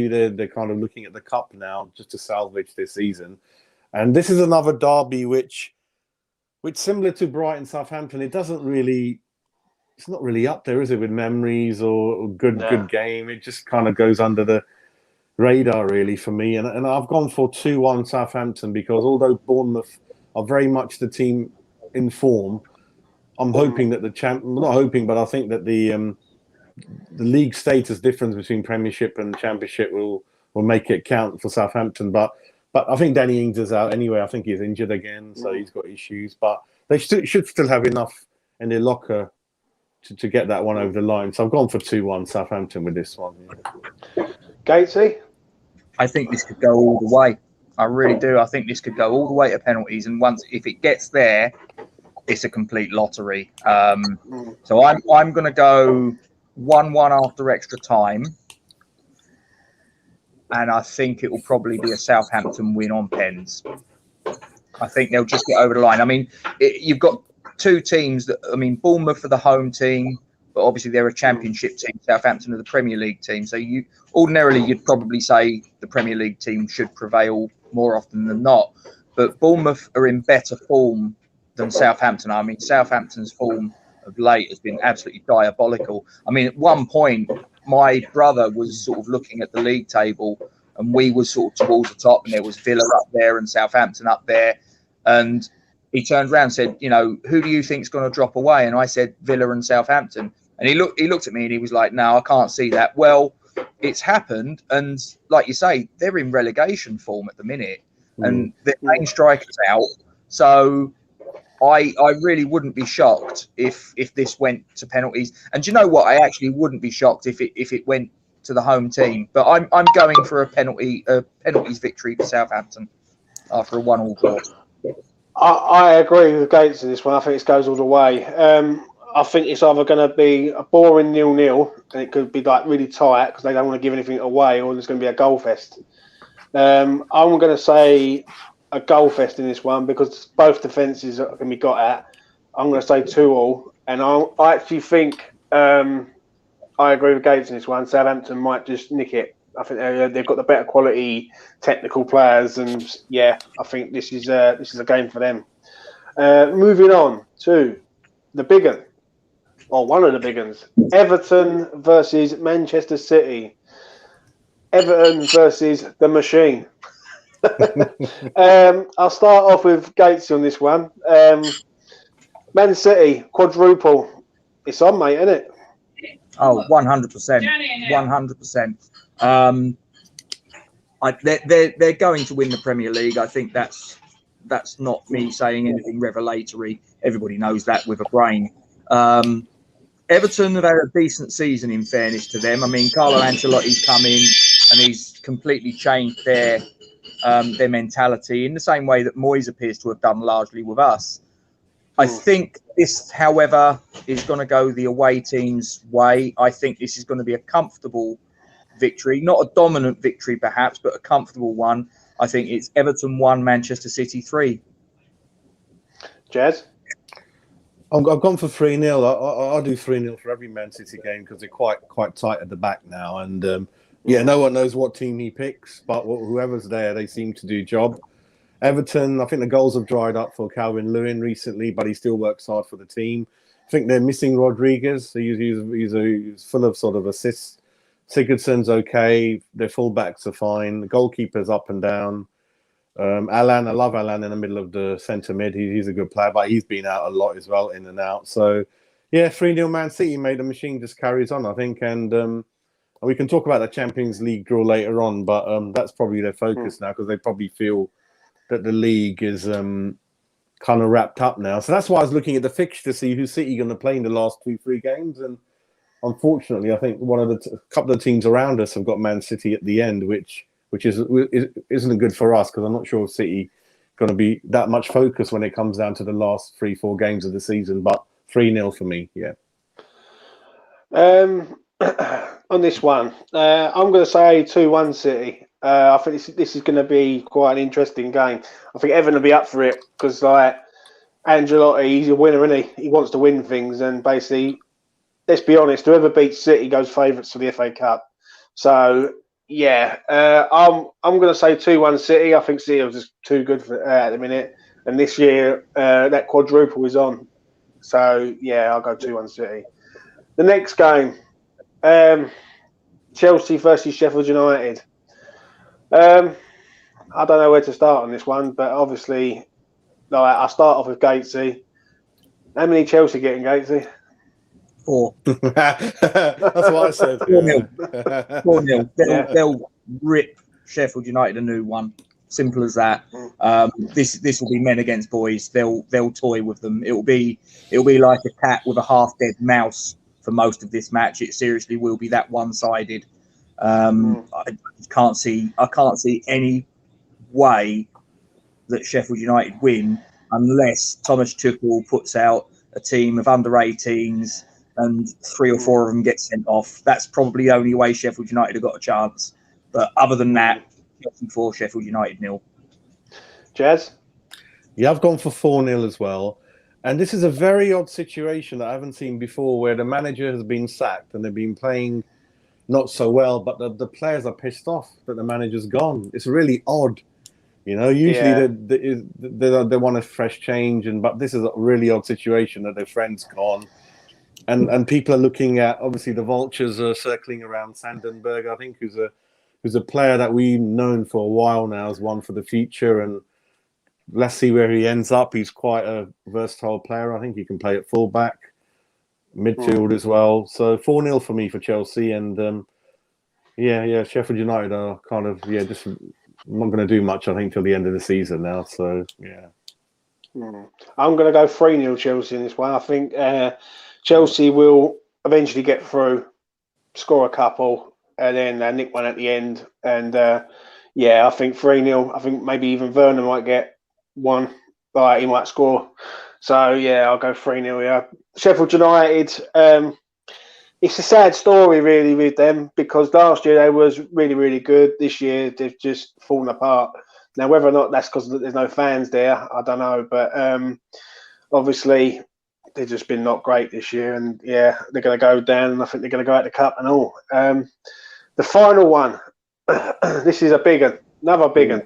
they're kind of looking at the cup now just to salvage this season. And this is another derby which similar to Brighton, Southampton, it's not really up there, is it, with memories or good game? It just kind of goes under the radar, really, for me. And I've gone for 2-1 Southampton, because although Bournemouth are very much the team in form, I'm hoping that I think that the the league status difference between Premiership and Championship will make it count for Southampton. But I think Danny Ings is out anyway. I think he's injured again, so he's got issues. But they should still have enough in their locker to get that one over the line. So I've gone for 2-1 Southampton with this one. Yeah. Gatesy? I think this could go all the way. I really do. I think this could go all the way to penalties. And if it gets there, it's a complete lottery. So I'm going to go 1-1 after extra time. And I think it will probably be a Southampton win on pens. I think they'll just get over the line. I mean, you've got two teams Bournemouth are the home team, but obviously they're a Championship team. Southampton are the Premier League team. So you'd probably say the Premier League team should prevail more often than not. But Bournemouth are in better form than Southampton. I mean, Southampton's form of late has been absolutely diabolical. I mean, at one point, my brother was sort of looking at the league table, and we were sort of towards the top, and there was Villa up there and Southampton up there, and he turned around and said, who do you think's going to drop away? And I said, Villa and Southampton. And he looked at me and he was like, no, I can't see that. Well, it's happened. And like you say, they're in relegation form at the minute. And their main striker's out. So I really wouldn't be shocked if this went to penalties. And do you know what? I actually wouldn't be shocked if it went to the home team. But I'm going for a penalties victory for Southampton after a 1-1 draw. I agree with Gates in this one. I think it goes all the way. I think it's either going to be a boring 0-0, and it could be like really tight because they don't want to give anything away, or there's going to be a goal fest. I'm going to say a goal fest in this one because both defences are going to be got at. I'm going to say 2-2, and I actually think I agree with Gates in this one. Southampton might just nick it. I think they've got the better quality technical players, and I think this is a game for them. Moving on to the big one, or one of the big ones: Everton versus Manchester City. Everton versus the machine. I'll start off with Gates on this one. Man City quadruple. It's on, mate, isn't it? Oh, 100%. 100%. They're going to win the Premier League. I think that's not me saying anything revelatory. Everybody knows that with a brain. Everton have had a decent season, in fairness to them. I mean, Carlo Ancelotti's come in and he's completely changed their mentality in the same way that Moyes appears to have done largely with us. I think this, however, is going to go the away team's way. I think this is going to be a comfortable victory, not a dominant victory perhaps, but a comfortable one. I think it's Everton 1, Manchester City 3. Jazz? I've gone for 3-0. I'll do 3-0 for every Man City game because they're quite tight at the back now. And no one knows what team he picks, but whoever's there, they seem to do job. Everton, I think the goals have dried up for Calvin Lewin recently, but he still works hard for the team. I think they're missing Rodriguez. He's full of sort of assists. Sigurdsson's okay. Their fullbacks are fine. The goalkeeper's up and down. Alan, I love Alan in the middle of the centre mid. He's a good player, but he's been out a lot as well, in and out. So, 3-0 Man City, made the machine just carries on, I think. And we can talk about the Champions League draw later on, but that's probably their focus now because they probably feel that the league is kind of wrapped up now. So that's why I was looking at the fixture to see who's City going to play in the last 2-3 games. And unfortunately, I think a couple of teams around us have got Man City at the end, which isn't good for us because I'm not sure City going to be that much focus when it comes down to the last 3-4 games of the season. But 3-0 for me, yeah. On this one, I'm going to say 2-1 City. I think this is going to be quite an interesting game. I think Everton will be up for it because, like, Ancelotti, he's a winner, isn't he? He wants to win things, and basically, let's be honest, whoever beats City goes favourites for the FA Cup. So, I'm going to say 2-1 City. I think City are just too good for at the minute, and this year that quadruple is on. So, I'll go 2-1 City. The next game, Chelsea versus Sheffield United. I don't know where to start on this one, but obviously, I'll start off with Gatesy. How many Chelsea getting, Gatesy? 4. That's what I said. 4-0. Yeah. 4-0. They'll rip Sheffield United a new one. Simple as that. This will be men against boys. They'll toy with them. It'll be like a cat with a half dead mouse for most of this match. It seriously will be that one-sided. I can't see any way that Sheffield United win unless Thomas Tuchel puts out a team of under 18s and 3 or 4 of them get sent off. That's probably the only way Sheffield United have got a chance. But other than that, Chelsea 4, Sheffield United 0. Jazz? Yeah, I've gone for 4-0 as well. And this is a very odd situation that I haven't seen before, where the manager has been sacked and they've been playing not so well, but the players are pissed off that the manager's gone. It's really odd. You know, usually they want a fresh change, but this is a really odd situation that their friend's gone. And people are looking at, obviously, the vultures are circling around Sandenberg, I think, who's a player that we've known for a while now as one for the future. And let's see where he ends up. He's quite a versatile player. I think he can play at fullback, midfield as well. So 4-0 for me for Chelsea. And Sheffield United are kind of, just not going to do much, I think, till the end of the season now. So, yeah. I'm going to go 3-0 Chelsea in this one. I think Chelsea will eventually get through, score a couple, and then nick one at the end. And, I think 3-0. I think maybe even Werner might get one. He might score. So, I'll go 3-0, yeah. Sheffield United, it's a sad story, really, with them, because last year they was really, really good. This year they've just fallen apart. Now, whether or not that's because there's no fans there, I don't know. But obviously, they've just been not great this year. And, they're going to go down, and I think they're going to go out the cup and all. The final one, this is a big one, another big one.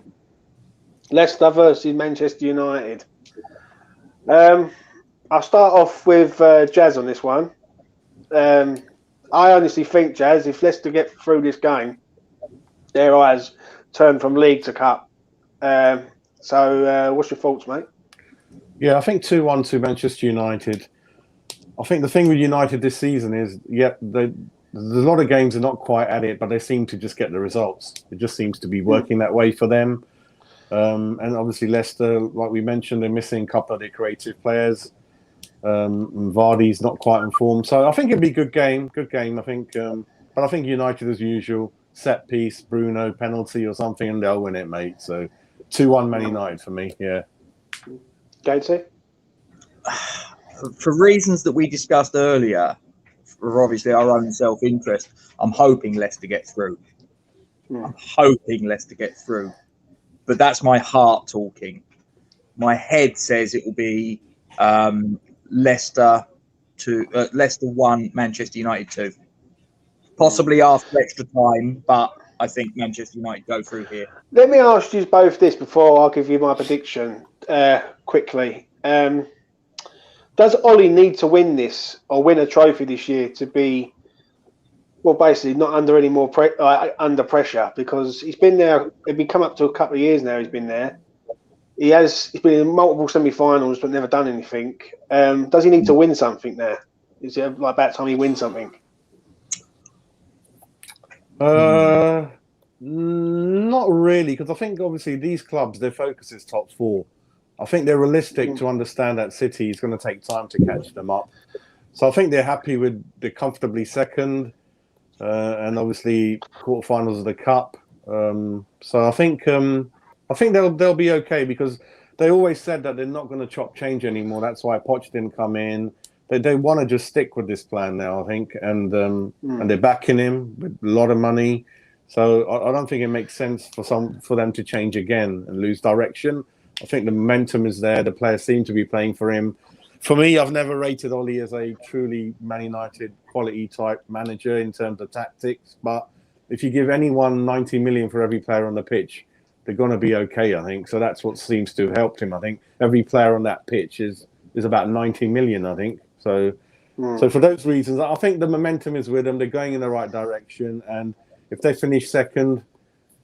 Leicester versus Manchester United. I'll start off with Jazz on this one. I honestly think, Jazz, if Leicester get through this game, their eyes turn from league to cup. So what's your thoughts, mate? Yeah, I think 2-1 to Manchester United. I think the thing with United this season is, there's a lot of games are not quite at it, but they seem to just get the results. It just seems to be working that way for them. And obviously Leicester, like we mentioned, they're missing a couple of their creative players. Vardy's not quite in form. So I think it'd be a good game, I think. But I think United, as usual, set piece, Bruno, penalty or something, and they'll win it, mate. So 2-1 Man United for me, yeah. Gatesy? For reasons that we discussed earlier, for obviously our own self-interest, I'm hoping Leicester get through. But that's my heart talking. My head says it will be Leicester 1, Manchester United 2. Possibly after extra time, but I think Manchester United go through here. Let me ask you both this before I'll give you my prediction quickly. Does Ollie need to win this or win a trophy this year to be, basically not under any more under pressure? Because he's been there, it'd be come up to a couple of years now he's been there. He's been in multiple semi-finals but never done anything. Does he need to win something there? Is it like about time he wins something? Not really, because I think obviously these clubs, their focus is top 4. I think they're realistic to understand that City is going to take time to catch them up. So I think they're happy with the comfortably second, and obviously quarterfinals of the cup. So I think they'll be okay, because they always said that they're not going to chop change anymore. That's why Poch didn't come in. They want to just stick with this plan now, I think, and they're backing him with a lot of money. So I don't think it makes sense for them to change again and lose direction. I think the momentum is there. The players seem to be playing for him. For me, I've never rated Ollie as a truly Man United quality type manager in terms of tactics. But if you give anyone 90 million for every player on the pitch, they're going to be okay, I think. So that's what seems to have helped him. I think every player on that pitch is about 90 million, I think. So for those reasons, I think the momentum is with them. They're going in the right direction. And if they finish second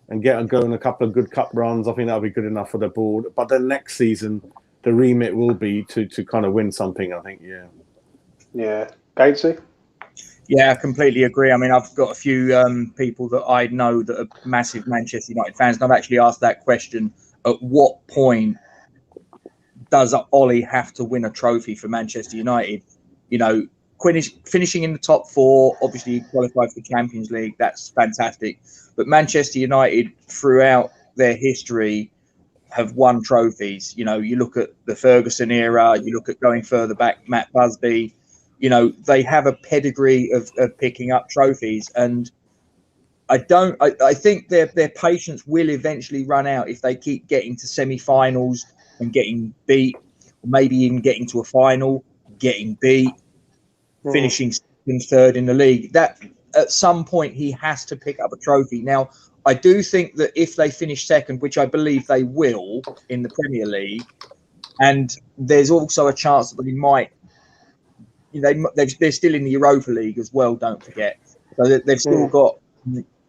and go in a couple of good cup runs, I think that'll be good enough for the board. But then next season, the remit will be to kind of win something, I think, yeah. Yeah. Gatesy? Yeah, I completely agree. I mean, I've got a few people that I know that are massive Manchester United fans, and I've actually asked that question: at what point does Ollie have to win a trophy for Manchester United? You know, finishing in the top four, obviously qualified for the Champions League, that's fantastic. But Manchester United, throughout their history, have won trophies. You know, you look at the Ferguson era, you look at going further back, Matt Busby. You know, they have a pedigree of picking up trophies, and I think their patience will eventually run out if they keep getting to semi-finals and getting beat, or maybe even getting to a final, getting beat, finishing second, third in the league. That at some point he has to pick up a trophy. Now, I do think that if they finish second, which I believe they will in the Premier League, and there's also a chance that they might. They're still in the Europa League as well, don't forget. So they've still got,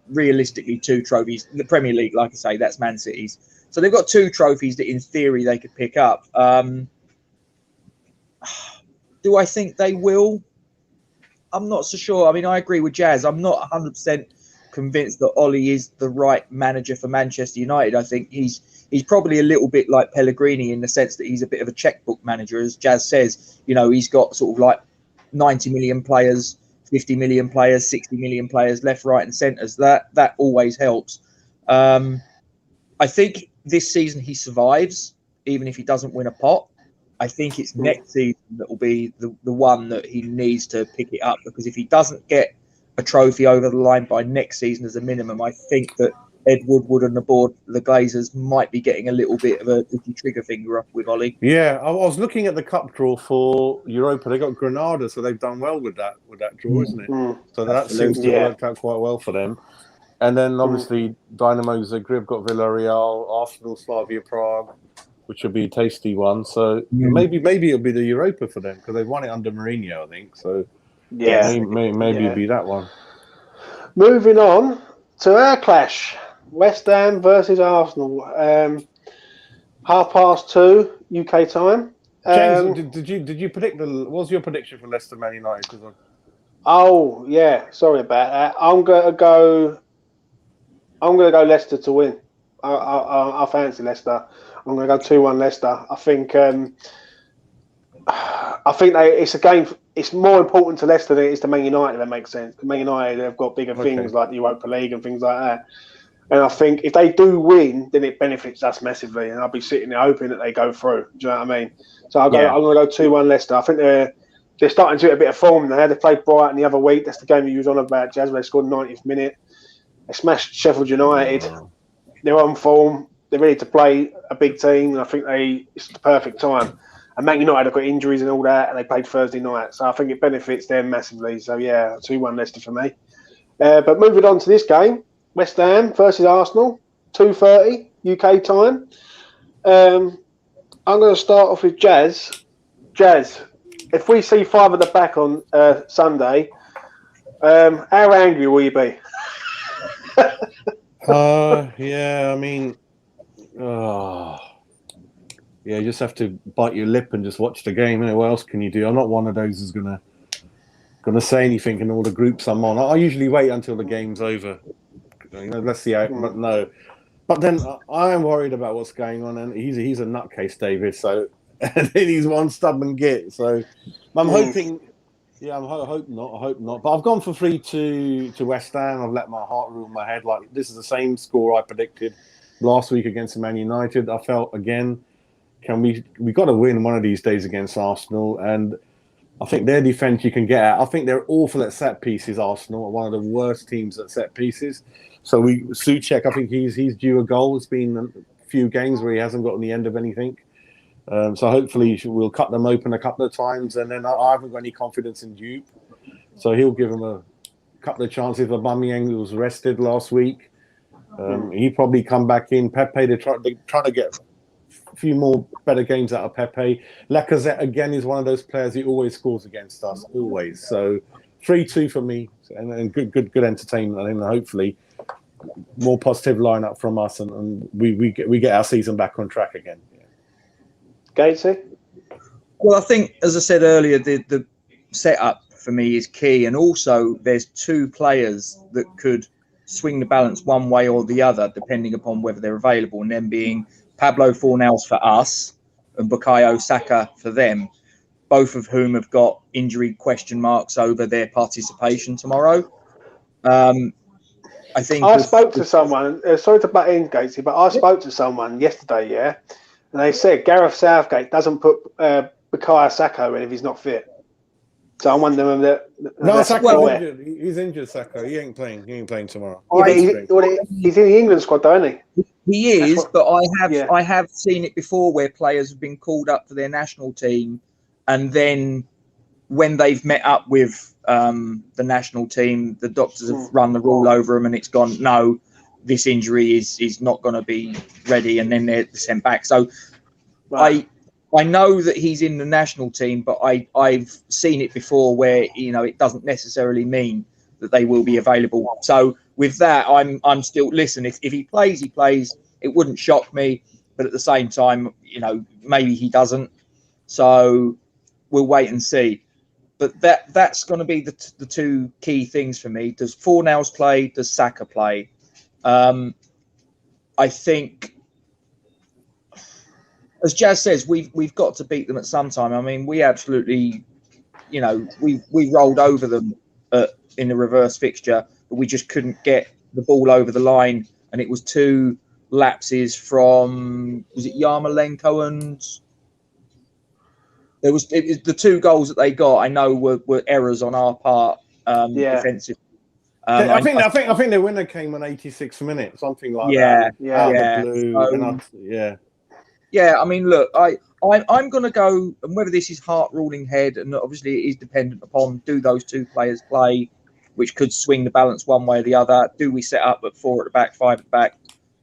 realistically, 2 trophies. The Premier League, like I say, that's Man City's. So they've got 2 trophies that, in theory, they could pick up. Do I think they will? I'm not so sure. I mean, I agree with Jas. I'm not 100% convinced that Ollie is the right manager for Manchester United. I think he's probably a little bit like Pellegrini in the sense that he's a bit of a checkbook manager, as Jas says. You know, he's got sort of like 90 million players, 50 million players, 60 million players, left, right, and centres. That always helps. I think this season he survives, even if he doesn't win a pot. I think it's next season that will be the one that he needs to pick it up, because if he doesn't get a trophy over the line by next season as a minimum, I think that Ed Woodward and the board, the Glazers, might be getting a little bit of a trigger finger up with Ollie. Yeah, I was looking at the cup draw for Europa. They got Granada, so they've done well with that draw, isn't it? So that seems to have worked out quite well for them. And then obviously Dynamo Zagreb got Villarreal, Arsenal, Slavia Prague, which would be a tasty one. So maybe it'll be the Europa for them, because they've won it under Mourinho, I think. So maybe it'll be that one. Moving on to our clash. West Ham versus Arsenal. 2:30 UK time. James, did you predict what was your prediction for Leicester Man United? Oh yeah, sorry about that. I'm gonna go Leicester to win. I fancy Leicester. I'm gonna go 2-1 Leicester. I think it's a game. It's more important to Leicester than it is to Man United. That makes sense. Man United have got bigger things like the Europa League and things like that. And I think if they do win, then it benefits us massively. And I'll be sitting there hoping that they go through. Do you know what I mean? So I'm going to go 2-1 Leicester. I think they're starting to get a bit of form now. They played Brighton the other week. That's the game you was on about, Jas. They scored 90th minute. They smashed Sheffield United. They're on form. They're ready to play a big team. And I think it's the perfect time. And Man United have got injuries and all that, and they played Thursday night. So I think it benefits them massively. So, 2-1 Leicester for me. But moving on to this game, West Ham versus Arsenal, 2:30 UK time. I'm going to start off with Jas. Jas, if we see 5 at the back on Sunday, how angry will you be? I mean, you just have to bite your lip and just watch the game. What else can you do? I'm not one of those who's gonna say anything in all the groups I'm on. I usually wait until the game's over. Let's see how. But no. But then I am worried about what's going on, and he's a nutcase, David. So and then he's one stubborn git. So I'm hoping. Yeah, I hope not. But I've gone for 3-2 to West Ham. I've let my heart rule my head. Like, this is the same score I predicted last week against Man United. I felt again, we got to win one of these days against Arsenal, and I think their defence you can get at. I think they're awful at set pieces. Arsenal are one of the worst teams at set pieces. So Souček, I think he's due a goal. It's been a few games where he hasn't gotten the end of anything. So hopefully we'll cut them open a couple of times, and then I haven't got any confidence in Jupe. So he'll give him a couple of chances. Aubameyang was rested last week. He'd probably come back in. Pepe, they're trying to get a few more better games out of Pepe. Lacazette, again, is one of those players who always scores against us, always. So 3-2 for me, and good entertainment. And hopefully more positive lineup from us, and we get our season back on track again. Gatesy? Well, I think, as I said earlier, the setup for me is key. And also, there's two players that could swing the balance one way or the other, depending upon whether they're available, and them being Pablo Fornals for us and Bukayo Saka for them, both of whom have got injury question marks over their participation tomorrow. I think I spoke to someone, sorry to butt in, Gatesy, but I spoke to someone yesterday, yeah, and they said Gareth Southgate doesn't put Bukayo Saka in if he's not fit. So I'm wondering that. No, Saka's injured. He's injured, Saka. He ain't playing tomorrow. Yeah, he's in the England squad, though, isn't he? He is, but I have seen it before where players have been called up for their national team, and then when they've met up with the national team, the doctors have run the rule over them, and it's gone, no, this injury is not going to be ready, and then they're sent back. So I know that he's in the national team, but I've seen it before where, it doesn't necessarily mean that they will be available. So with that, I'm still, listen, if he plays, he plays. It wouldn't shock me, but at the same time, maybe he doesn't. So we'll wait and see. But that's going to be the two key things for me. Does Fornals play? Does Saka play? I think, as Jas says, we've got to beat them at some time. I mean, we absolutely, we rolled over them in the reverse fixture, but we just couldn't get the ball over the line, and it was two lapses from, was it Yarmolenko and it was the two goals that they got, I know were errors on our part, defensive. I think the winner came on 86 minutes, something like that. Out of the blue. Yeah, I mean, look, I'm going to go, and whether this is heart ruling head, and obviously it is dependent upon, do those two players play, which could swing the balance one way or the other. Do we set up at 4 at the back, 5 at the back?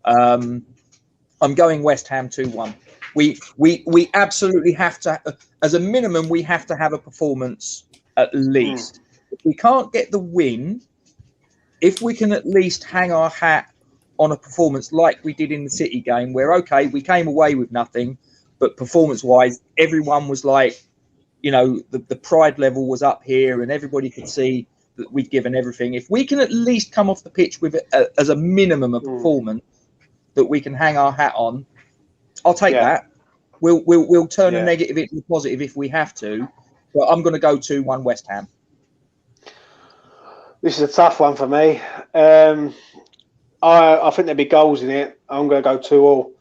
I'm going West Ham 2-1. We absolutely have to, as a minimum, we have to have a performance at least. If we can't get the win, if we can at least hang our hat on a performance like we did in the City game, where, okay, we came away with nothing, but performance-wise, everyone was like, the pride level was up here and everybody could see that we'd given everything. If we can at least come off the pitch with, as a minimum, a performance that we can hang our hat on, I'll take that. We'll turn a negative into a positive if we have to, but I'm going to go 2-1 West Ham. This is a tough one for me. I think there'll be goals in it. I'm going to go 2-2.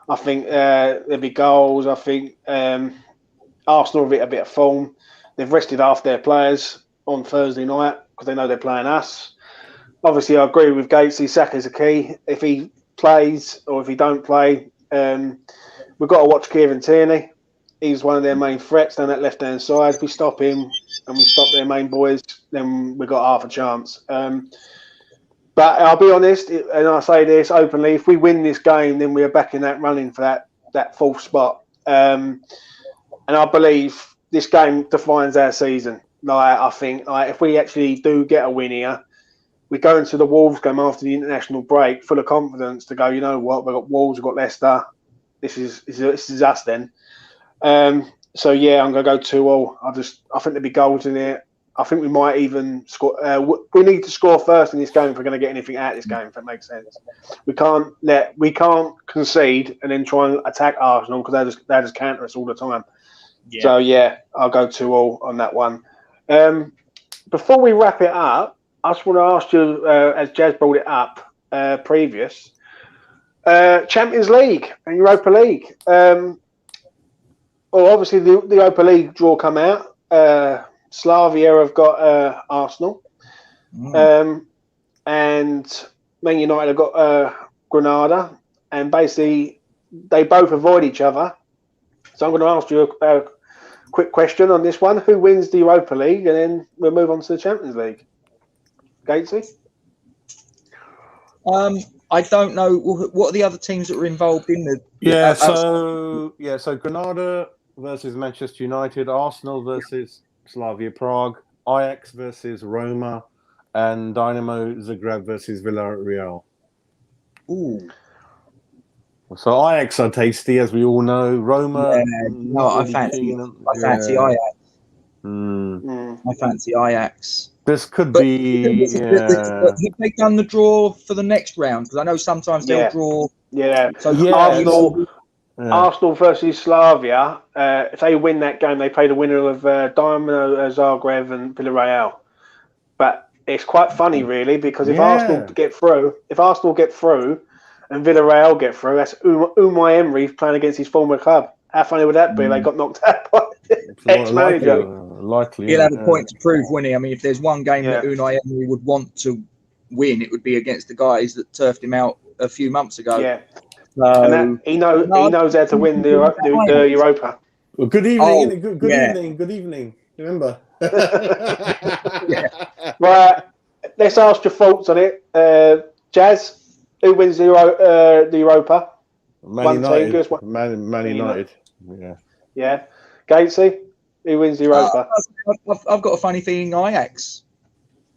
I think there'll be goals. I think Arsenal will be a bit of form. They've rested half their players on Thursday night because they know they're playing us. Obviously, I agree with Gatesy. Saka's a key. If he plays or if he don't play, we've got to watch Kieran Tierney. He's one of their main threats down that left-hand side. If we stop him and we stop their main boys, then we've got half a chance. But I'll be honest, and I say this openly, if we win this game, then we are back in that running for that fourth spot. And I believe this game defines our season. I think if we actually do get a win here, we go into the Wolves game after the international break full of confidence to go, you know what, we've got Wolves, we've got Leicester. This is us then. So, yeah, I'm going to go 2-2. I think there'll be goals in it. I think we might even score. We need to score first in this game if we're going to get anything out of this game, if that makes sense. We can't concede and then try and attack Arsenal because they just counter us all the time. Yeah. So, yeah, I'll go 2-2 on that one. Before we wrap it up, I just want to ask you, as Jas brought it up previous, Champions League and Europa League. Obviously, the Europa League draw come out. Slavia have got Arsenal. And Man United have got Granada. And basically, they both avoid each other. So I'm going to ask you a quick question on this one. Who wins the Europa League? And then we'll move on to the Champions League. Gatesy? I don't know. What are the other teams that were involved in the... So Granada versus Manchester United, Arsenal versus Slavia Prague, Ajax versus Roma, and Dynamo Zagreb versus Villarreal. Ooh. So Ajax are tasty, as we all know. Roma, I fancy Ajax. I fancy Ajax. This could be. Have they done the draw for the next round? Because I know sometimes they'll draw. Yeah. So Arsenal versus Slavia. If they win that game, they play the winner of Dynamo Zagreb and Villarreal. But it's quite funny, really, because if Arsenal get through, and Villarreal get through, that's Unai Emery playing against his former club. How funny would that be? They got knocked out by ex-manager. Likely, he'll have a point to prove, wouldn't he? I mean, if there's one game that Unai Emery would want to win, it would be against the guys that turfed him out a few months ago. Yeah. And he knows how to win the Europa. Well, good evening. Good evening. Remember? Right. Let's ask your thoughts on it. Jas, who wins the Europa? Man United. Yeah. Gatesy, who wins the Europa? I've got a funny feeling Ajax.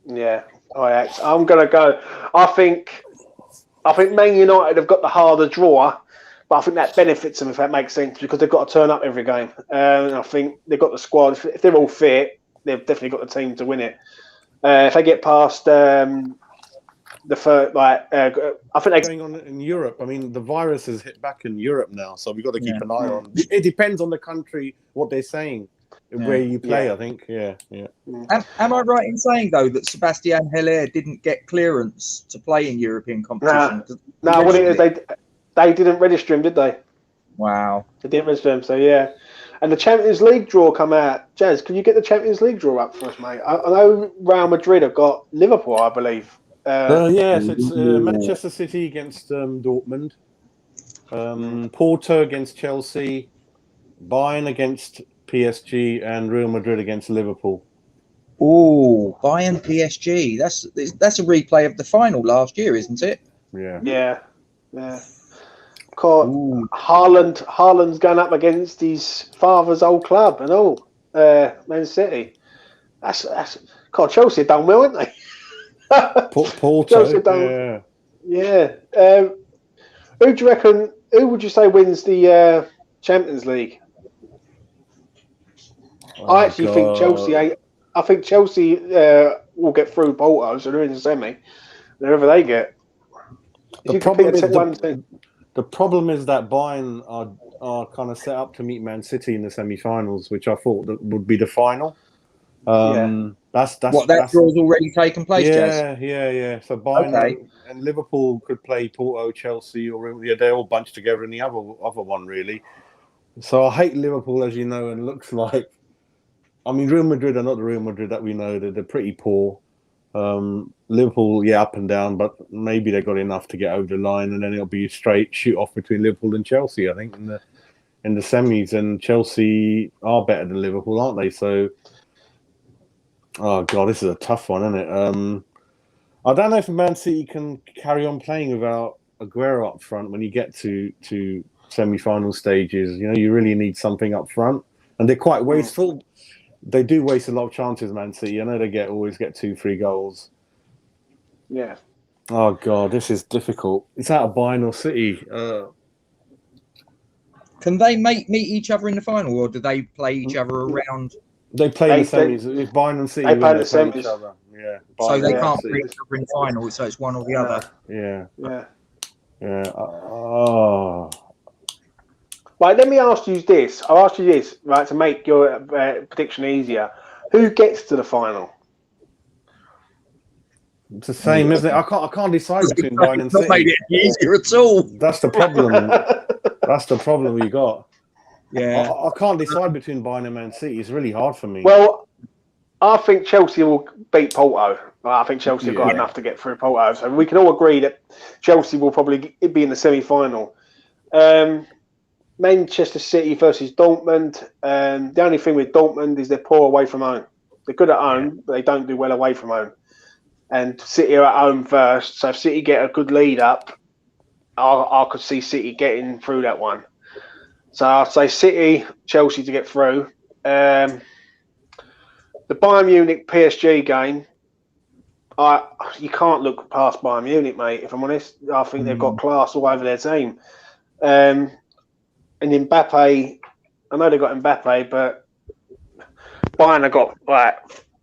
Yeah, Ajax. I'm going to go. I think Man United have got the harder draw, but I think that benefits them, if that makes sense, because they've got to turn up every game. And I think they've got the squad. If they're all fit, they've definitely got the team to win it. If they get past the first, I think they're going on in Europe. I mean, the virus has hit back in Europe now, so we've got to keep an eye on. It depends on the country, what they're saying, where you play. I think, Am I right in saying though that Sebastian Haller didn't get clearance to play in European competition? No, what it is, they didn't register him, did they? Wow, they didn't register him. So yeah. And the Champions League draw come out. Jas, can you get the Champions League draw up for us, mate? I know Real Madrid have got Liverpool, I believe. Yes, it's Manchester City against Dortmund, Porto against Chelsea, Bayern against PSG, and Real Madrid against Liverpool. Oh, Bayern PSG. That's a replay of the final last year, isn't it? Yeah. Haaland's going up against his father's old club and all, Man City. That's Chelsea have done well, haven't they? Porto, Who do you reckon? Who would you say wins the Champions League? I actually think Chelsea. I think Chelsea will get through Porto, so they're in the semi. Wherever they get. The problem is that Bayern are kind of set up to meet Man City in the semi-finals, which I thought that would be the final. That's draw's already taken place. Yeah. So Bayern and Liverpool could play Porto, Chelsea, or they're all bunched together in the other one, really. So I hate Liverpool, as you know, and looks like. I mean, Real Madrid are not the Real Madrid that we know. They're pretty poor. Liverpool, up and down, but maybe they got enough to get over the line, and then it'll be a straight shoot off between Liverpool and Chelsea. I think in the semis, and Chelsea are better than Liverpool, aren't they? So. Oh God, this is a tough one, isn't it? I don't know if Man City can carry on playing without Aguero up front when you get to semi-final stages. You know, you really need something up front, and they're quite wasteful. They do waste a lot of chances, Man City. I know they always get 2-3 goals. Yeah. Oh God, this is difficult. It's out of Bayern or City. Can they meet each other in the final, or do they play each other around? They play in the semis. If Bayern and City they play the semis. Each other. Yeah. So they can't play each other in the final. So it's one or the other. Yeah. Right. Let me ask you this. I'll ask you this, right, to make your prediction easier. Who gets to the final? It's the same, isn't it? I can't decide between Bayern and City. Not made it easier at all. That's the problem. That's the problem we got. Yeah, I can't decide between Bayern and Man City. It's really hard for me. Well, I think Chelsea will beat Porto. I think Chelsea have got enough to get through Porto. So we can all agree that Chelsea will probably be in the semi-final. Manchester City versus Dortmund. The only thing with Dortmund is they're poor away from home. They're good at home, but they don't do well away from home. And City are at home first. So if City get a good lead up, I could see City getting through that one. So I'd say City, Chelsea to get through. The Bayern Munich PSG game, you can't look past Bayern Munich, mate, if I'm honest. I think they've got class all over their team. And Mbappe, I know they've got Mbappe, but Bayern have got like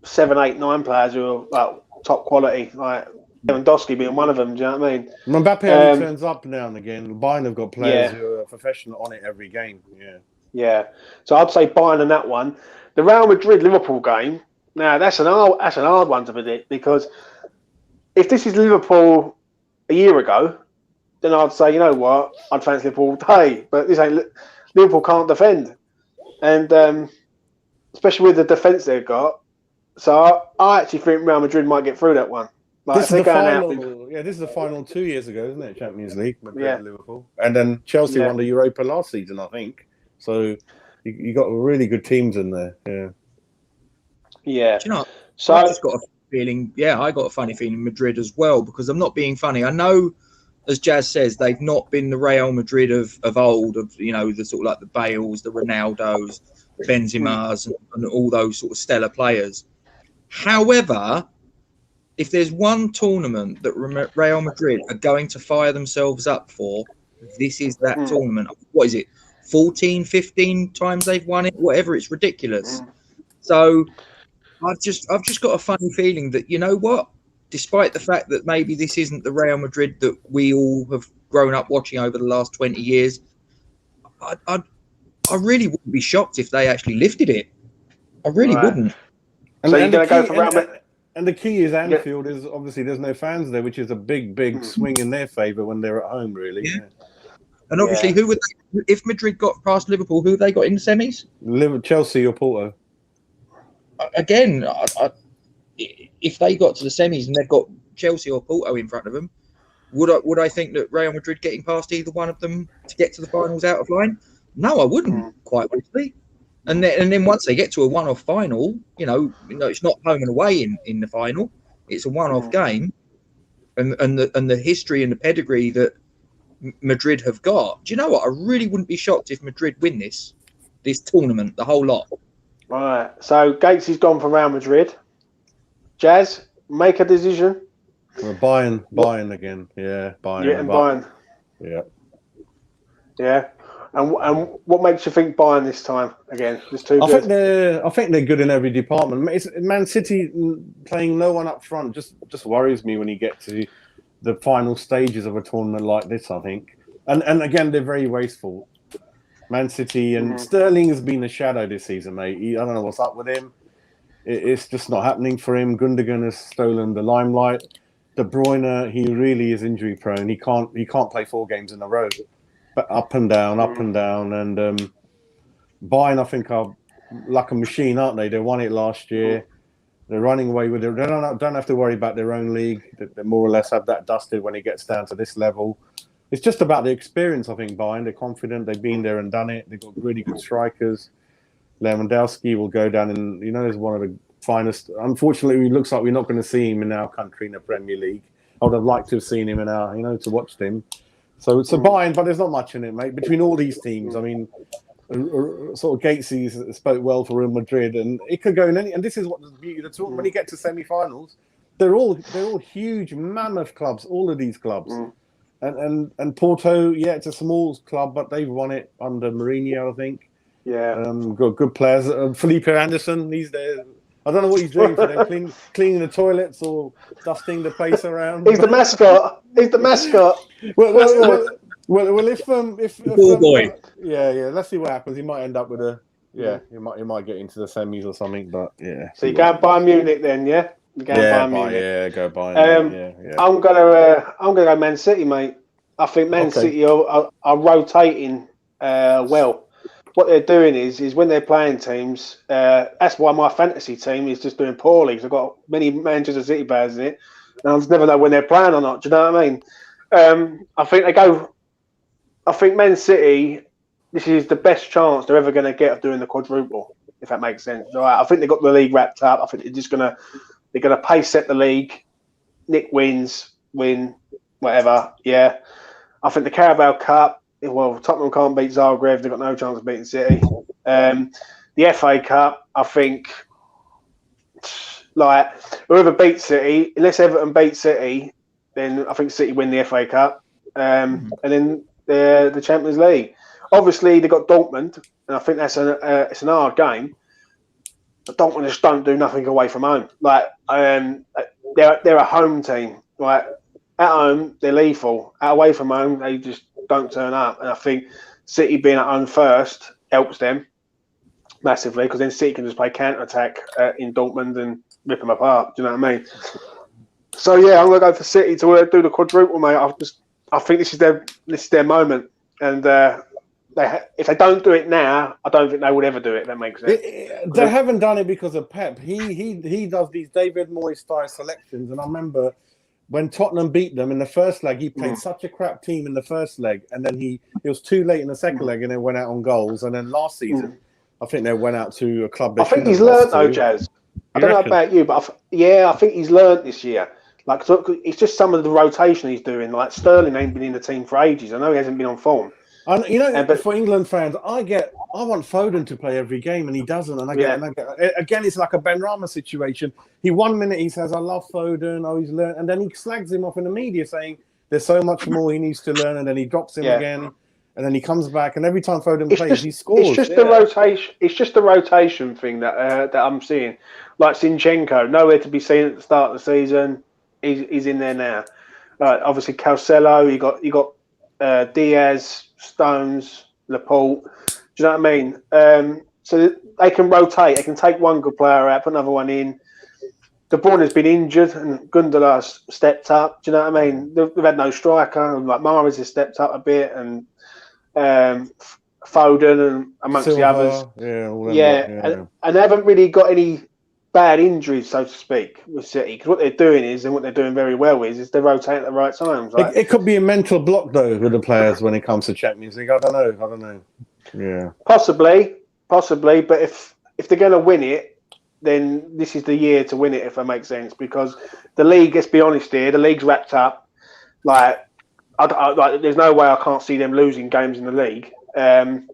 7, 8, 9 players who are like top quality, like Lewandowski being one of them. Do you know what I mean? Mbappe only turns up now and again. Bayern have got players who are professional on it every game. Yeah. So I'd say Bayern in that one. The Real Madrid Liverpool game. Now that's an hard one to predict, because if this is Liverpool a year ago, then I'd say, you know what, I'd fancy Liverpool all day. But this ain't Liverpool can't defend, and especially with the defence they've got. So I actually think Real Madrid might get through that one. Like, This is the final. This is the final 2 years ago, isn't it? Champions League, Madrid and Liverpool, and then Chelsea won the Europa last season, I think. So you got really good teams in there. Yeah. Do you know? So I just got a feeling. Yeah, I got a funny feeling Madrid as well, because I'm not being funny. I know, as Jas says, they've not been the Real Madrid of old, of the sort of like the Bales, the Ronaldos, Benzema's, and all those sort of stellar players. However, if there's one tournament that Real Madrid are going to fire themselves up for, this is that tournament. What is it? 14, 15 times they've won it, whatever. It's ridiculous. So I've just got a funny feeling that, you know what, despite the fact that maybe this isn't the Real Madrid that we all have grown up watching over the last 20 years, I really wouldn't be shocked if they actually lifted it. I really wouldn't. So you're going to go for Real Madrid? And the key is Anfield is obviously there's no fans there, which is a big swing in their favour when they're at home, really. Yeah. And obviously, who would they, if Madrid got past Liverpool, who have they got in the semis? Chelsea or Porto. Again, if they got to the semis and they've got Chelsea or Porto in front of them, would I think that Real Madrid getting past either one of them to get to the finals out of line? No, I wouldn't, quite honestly. And then once they get to a one-off final, it's not home and away in the final. It's a one-off game, and the history and the pedigree that Madrid have got. Do you know what? I really wouldn't be shocked if Madrid win this tournament, the whole lot. Right. So Gates is gone for Real Madrid. Jas, make a decision. Well, Bayern again. Yeah, Bayern. Yeah, and Bayern. Yeah. Yeah. And what makes you think Bayern this time again? It's too I good. think they're good in every department. Man City playing no one up front just worries me when you get to the final stages of a tournament like this, I think. And again, they're very wasteful. Man City and Sterling has been a shadow this season, mate. I don't know what's up with him. It's just not happening for him. Gundogan has stolen the limelight. De Bruyne, he really is injury prone. He can't play 4 games in a row. But up and down. And Bayern, I think, are like a machine, aren't they? They won it last year. They're running away with it. They don't have to worry about their own league. They more or less have that dusted when it gets down to this level. It's just about the experience, I think, Bayern. They're confident. They've been there and done it. They've got really good strikers. Lewandowski will go down and, is one of the finest. Unfortunately, it looks like we're not going to see him in our country in the Premier League. I would have liked to have seen him in our, to watch him. So it's a Bayern, but there's not much in it, mate. Between all these teams, I mean, sort of Gatesy spoke well for Real Madrid, and it could go in any. And this is what the beauty of the tournament. When you get to semi-finals, they're all huge, mammoth clubs. All of these clubs, and Porto, it's a small club, but they've won it under Mourinho, I think. Yeah, got good players. Felipe Anderson, he's there. I don't know what he's doing for them, cleaning the toilets or dusting the place around. He's the mascot. Well, if boy. Yeah. Let's see what happens. He might end up with he might get into the semis or something. But yeah. So you go Bayern Munich then, yeah? Go Bayern. Yeah. I'm gonna go Man City, mate. I think Man City are rotating well. What they're doing is when they're playing teams, that's why my fantasy team is just doing poorly, because I've got many Manchester City players in it, and I just never know when they're playing or not. Do you know what I mean? I think Man City, this is the best chance they're ever going to get of doing the quadruple, if that makes sense. Right? I think they've got the league wrapped up. I think they're gonna pace set the league. Nick win, whatever. Yeah, I think the Carabao Cup. Well, Tottenham can't beat Zagreb. They've got no chance of beating City. The FA Cup, I think, like, whoever beats City, unless Everton beat City, then I think City win the FA Cup. And then the Champions League. Obviously, they've got Dortmund, and I think that's it's an hard game. Dortmund just don't do nothing away from home. Like they're a home team. Like at home they're lethal. Away from home they just don't turn up. And I think City being at home first helps them massively, because then City can just play counter attack in Dortmund and rip them apart. Do you know what I mean? So yeah, I'm gonna go for City to do the quadruple, mate. I think this is their moment, and if they don't do it now, I don't think they would ever do it. If that makes sense. They haven't done it because of Pep. He does these David Moyes style selections, and I remember when Tottenham beat them in the first leg, he played such a crap team in the first leg, and then it was too late in the second leg, and they went out on goals. And then last season, I think they went out to a club. I think he's learnt though, Jazz. I don't know about you, but I think he's learnt this year. Like, it's just some of the rotation he's doing. Like, Sterling ain't been in the team for ages. I know he hasn't been on form. But for England fans, I want Foden to play every game, and he doesn't. And I get again, it's like a Ben Rama situation. One minute he says, "I love Foden," oh, he's learned, and then he slags him off in the media saying there's so much more he needs to learn, and then he drops him again, and then he comes back, and every time Foden plays, he scores. It's just the rotation. It's just the rotation thing that I'm seeing. Like Zinchenko, nowhere to be seen at the start of the season. He's in there now. Obviously, Cancelo. You got Diaz, Stones, Laporte. Do you know what I mean? So they can rotate. They can take one good player out, put another one in. De Bruyne has been injured, and Gundogan's stepped up. Do you know what I mean? They've had no striker. Like Mahrez has stepped up a bit, and Foden and amongst the others. And they haven't really got any bad injuries, so to speak, with City, because what they're doing is, and what they're doing very well is they're rotating at the right times. Right? It could be a mental block though with the players when it comes to Champions League. I don't know. Yeah, possibly. But if they're going to win it, then this is the year to win it, if that makes sense. Because the league, let's be honest here, the league's wrapped up. Like, there's no way I can't see them losing games in the league. The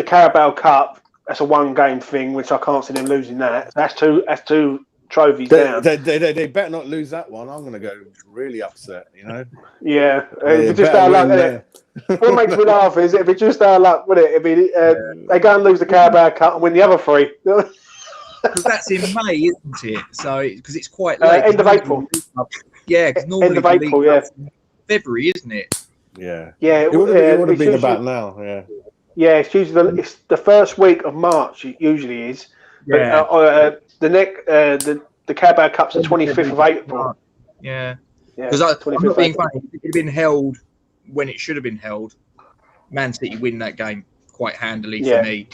Carabao Cup. That's a one-game thing, which I can't see them losing that. That's two trophies down. They better not lose that one. I'm going to go really upset, you know? Yeah. If it's just our luck, what makes me laugh is if it's just our luck, would it? They go and lose the Carabao Cup and win the other three. Because that's in May, isn't it? So, because it's quite late. End of April. Yeah, because normally end of April, February, isn't it? Yeah. Yeah, it would have been about now, yeah. Yeah, it's usually it's the first week of March. It usually is. Yeah. But, the Carabao Cup's the 25th of April. Yeah. Because I'm not being funny. If it had been held when it should have been held, Man City win that game quite handily for me.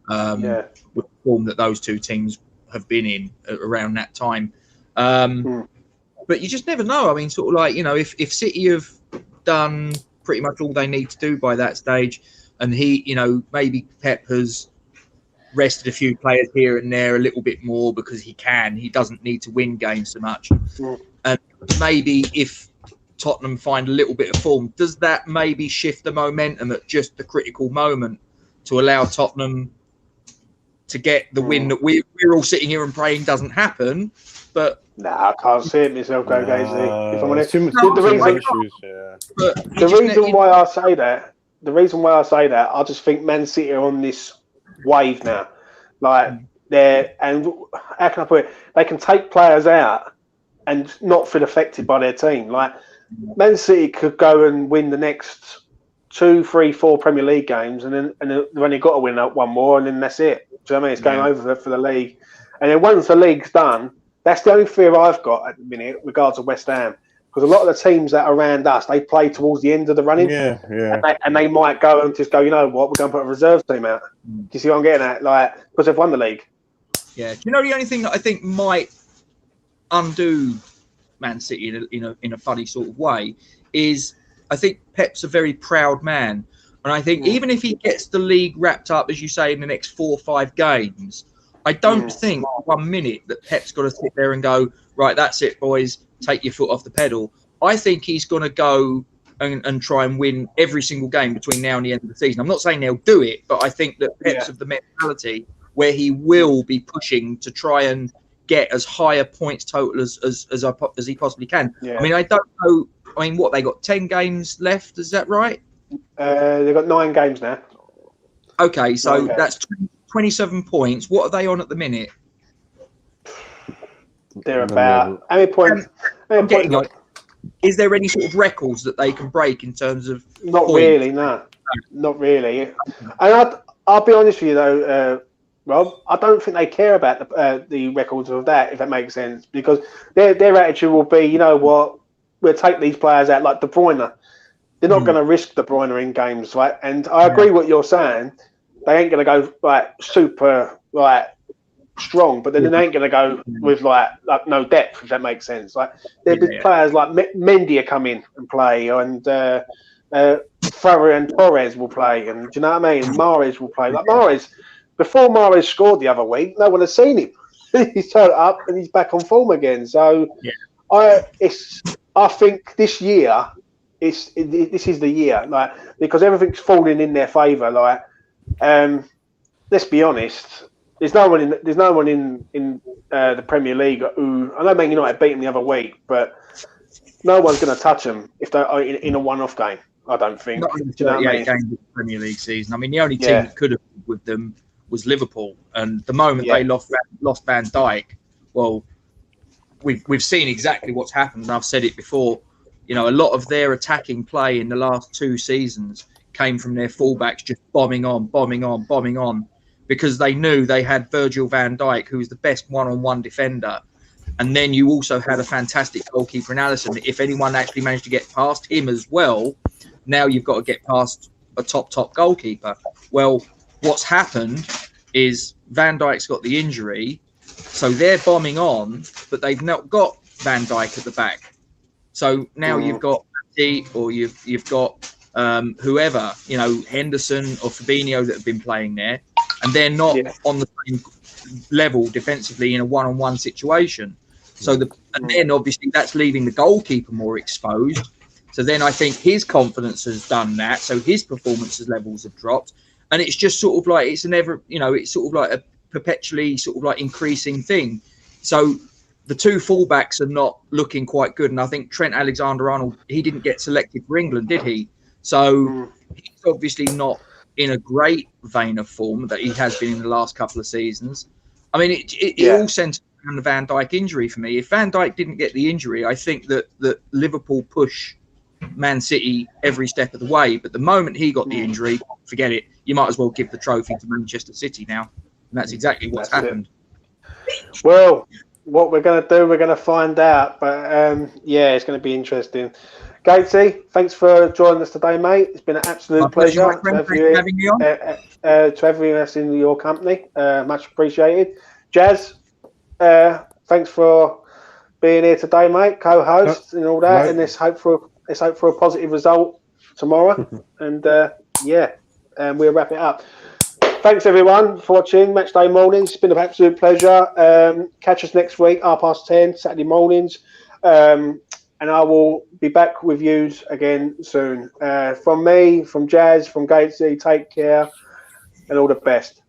With the form that those two teams have been in around that time. But you just never know. I mean, sort of like, you know, if City have done pretty much all they need to do by that stage. And maybe Pep has rested a few players here and there a little bit more because he doesn't need to win games so much. And maybe if Tottenham find a little bit of form, does that maybe shift the momentum at just the critical moment to allow Tottenham to get the win that we're all sitting here and praying doesn't happen? But I can't see it myself, Gazy. If I'm honest, the reason why I say that, I just think Man City are on this wave now. Like, and how can I put it? They can take players out and not feel affected by their team. Like, Man City could go and win the next 2, 3, 4 Premier League games, and they've only got to win one more, and then that's it. Do you know what I mean? It's game over for the league. And then once the league's done, that's the only fear I've got at the minute regards to West Ham. Because a lot of the teams that are around us, they play towards the end of the running. And they might go and just go, you know what, we're going to put a reserve team out. Do you see what I'm getting at? Like, because they've won the league. Yeah. Do you know the only thing that I think might undo Man City in a funny sort of way is I think Pep's a very proud man. And I think even if he gets the league wrapped up, as you say, in the next 4 or 5 games, I don't think 1 minute that Pep's got to sit there and go, right, that's it, boys. Take your foot off the pedal. I think he's going to go and try and win every single game between now and the end of the season. I'm not saying they'll do it, but I think that Pep's of the mentality where he will be pushing to try and get as high a points total as he possibly can. Yeah. I mean, I don't know. I mean, what, they got 10 games left? Is that right? They've got 9 games now. Okay, so that's 27 points. What are they on at the minute? They're about how many points? Is there any sort of records that they can break in terms of Not points? really, no. Not really. And I'll be honest with you though, Rob, I don't think they care about the records of that, if that makes sense, because their attitude will be, you know what, we'll take these players out like De Bruyne. They're not going to risk De Bruyne in games, right? And I agree with what you're saying. They ain't going to go like super like strong, but then they ain't going to go with like no depth, if that makes sense. Like there'll be players like Mendy come in and play, and Ferran Torres will play, and do you know what I mean? Mahrez will play. Like Mahrez, before Mahrez scored the other week, no one had seen him. He's turned up and he's back on form again. So I think this year this is the year, like, because everything's falling in their favour. Like, let's be honest. There's no one in the Premier League who, I know Man United beat them the other week, but no one's going to touch them if they're in a one-off game. I don't think. Not in the 38 games of the Premier League season. I mean, the only team that could have with them was Liverpool, and the moment they lost Van Dijk, well, we've seen exactly what's happened. And I've said it before. You know, a lot of their attacking play in the last 2 seasons came from their fullbacks just bombing on, because they knew they had Virgil van Dijk, who was the best one-on-one defender. And then you also had a fantastic goalkeeper in Alisson. If anyone actually managed to get past him as well, now you've got to get past a top goalkeeper. Well, what's happened is Van Dijk's got the injury, so they're bombing on, but they've not got Van Dijk at the back. So now you've got or you've got whoever, you know, Henderson or Fabinho that have been playing there, and they're not on the same level defensively in a one-on-one situation. So and then obviously that's leaving the goalkeeper more exposed. So then I think his confidence has done that. So his performances levels have dropped, and it's just sort of like it's sort of like a perpetually sort of like increasing thing. So the 2 fullbacks are not looking quite good, and I think Trent Alexander-Arnold, he didn't get selected for England, did he? So he's obviously not in a great vein of form that he has been in the last couple of seasons. I mean, it all centers around the Van Dijk injury for me. If Van Dijk didn't get the injury, I think that Liverpool push Man City every step of the way. But the moment he got the injury, forget it. You might as well give the trophy to Manchester City now. And that's exactly what's happened. Well, what we're going to do, we're going to find out. But it's going to be interesting. Gatesy, thanks for joining us today, mate. It's been an absolute pleasure to have us in your company. Much appreciated. Jazz, thanks for being here today, mate. Co-host and all that, and let's hope for a positive result tomorrow. And we'll wrap it up. Thanks everyone for watching Matchday Mornings. It's been an absolute pleasure. Catch us next week, 10:30 Saturday mornings. And I will be back with you again soon. From me, from Jazz, from Gatesy, take care and all the best.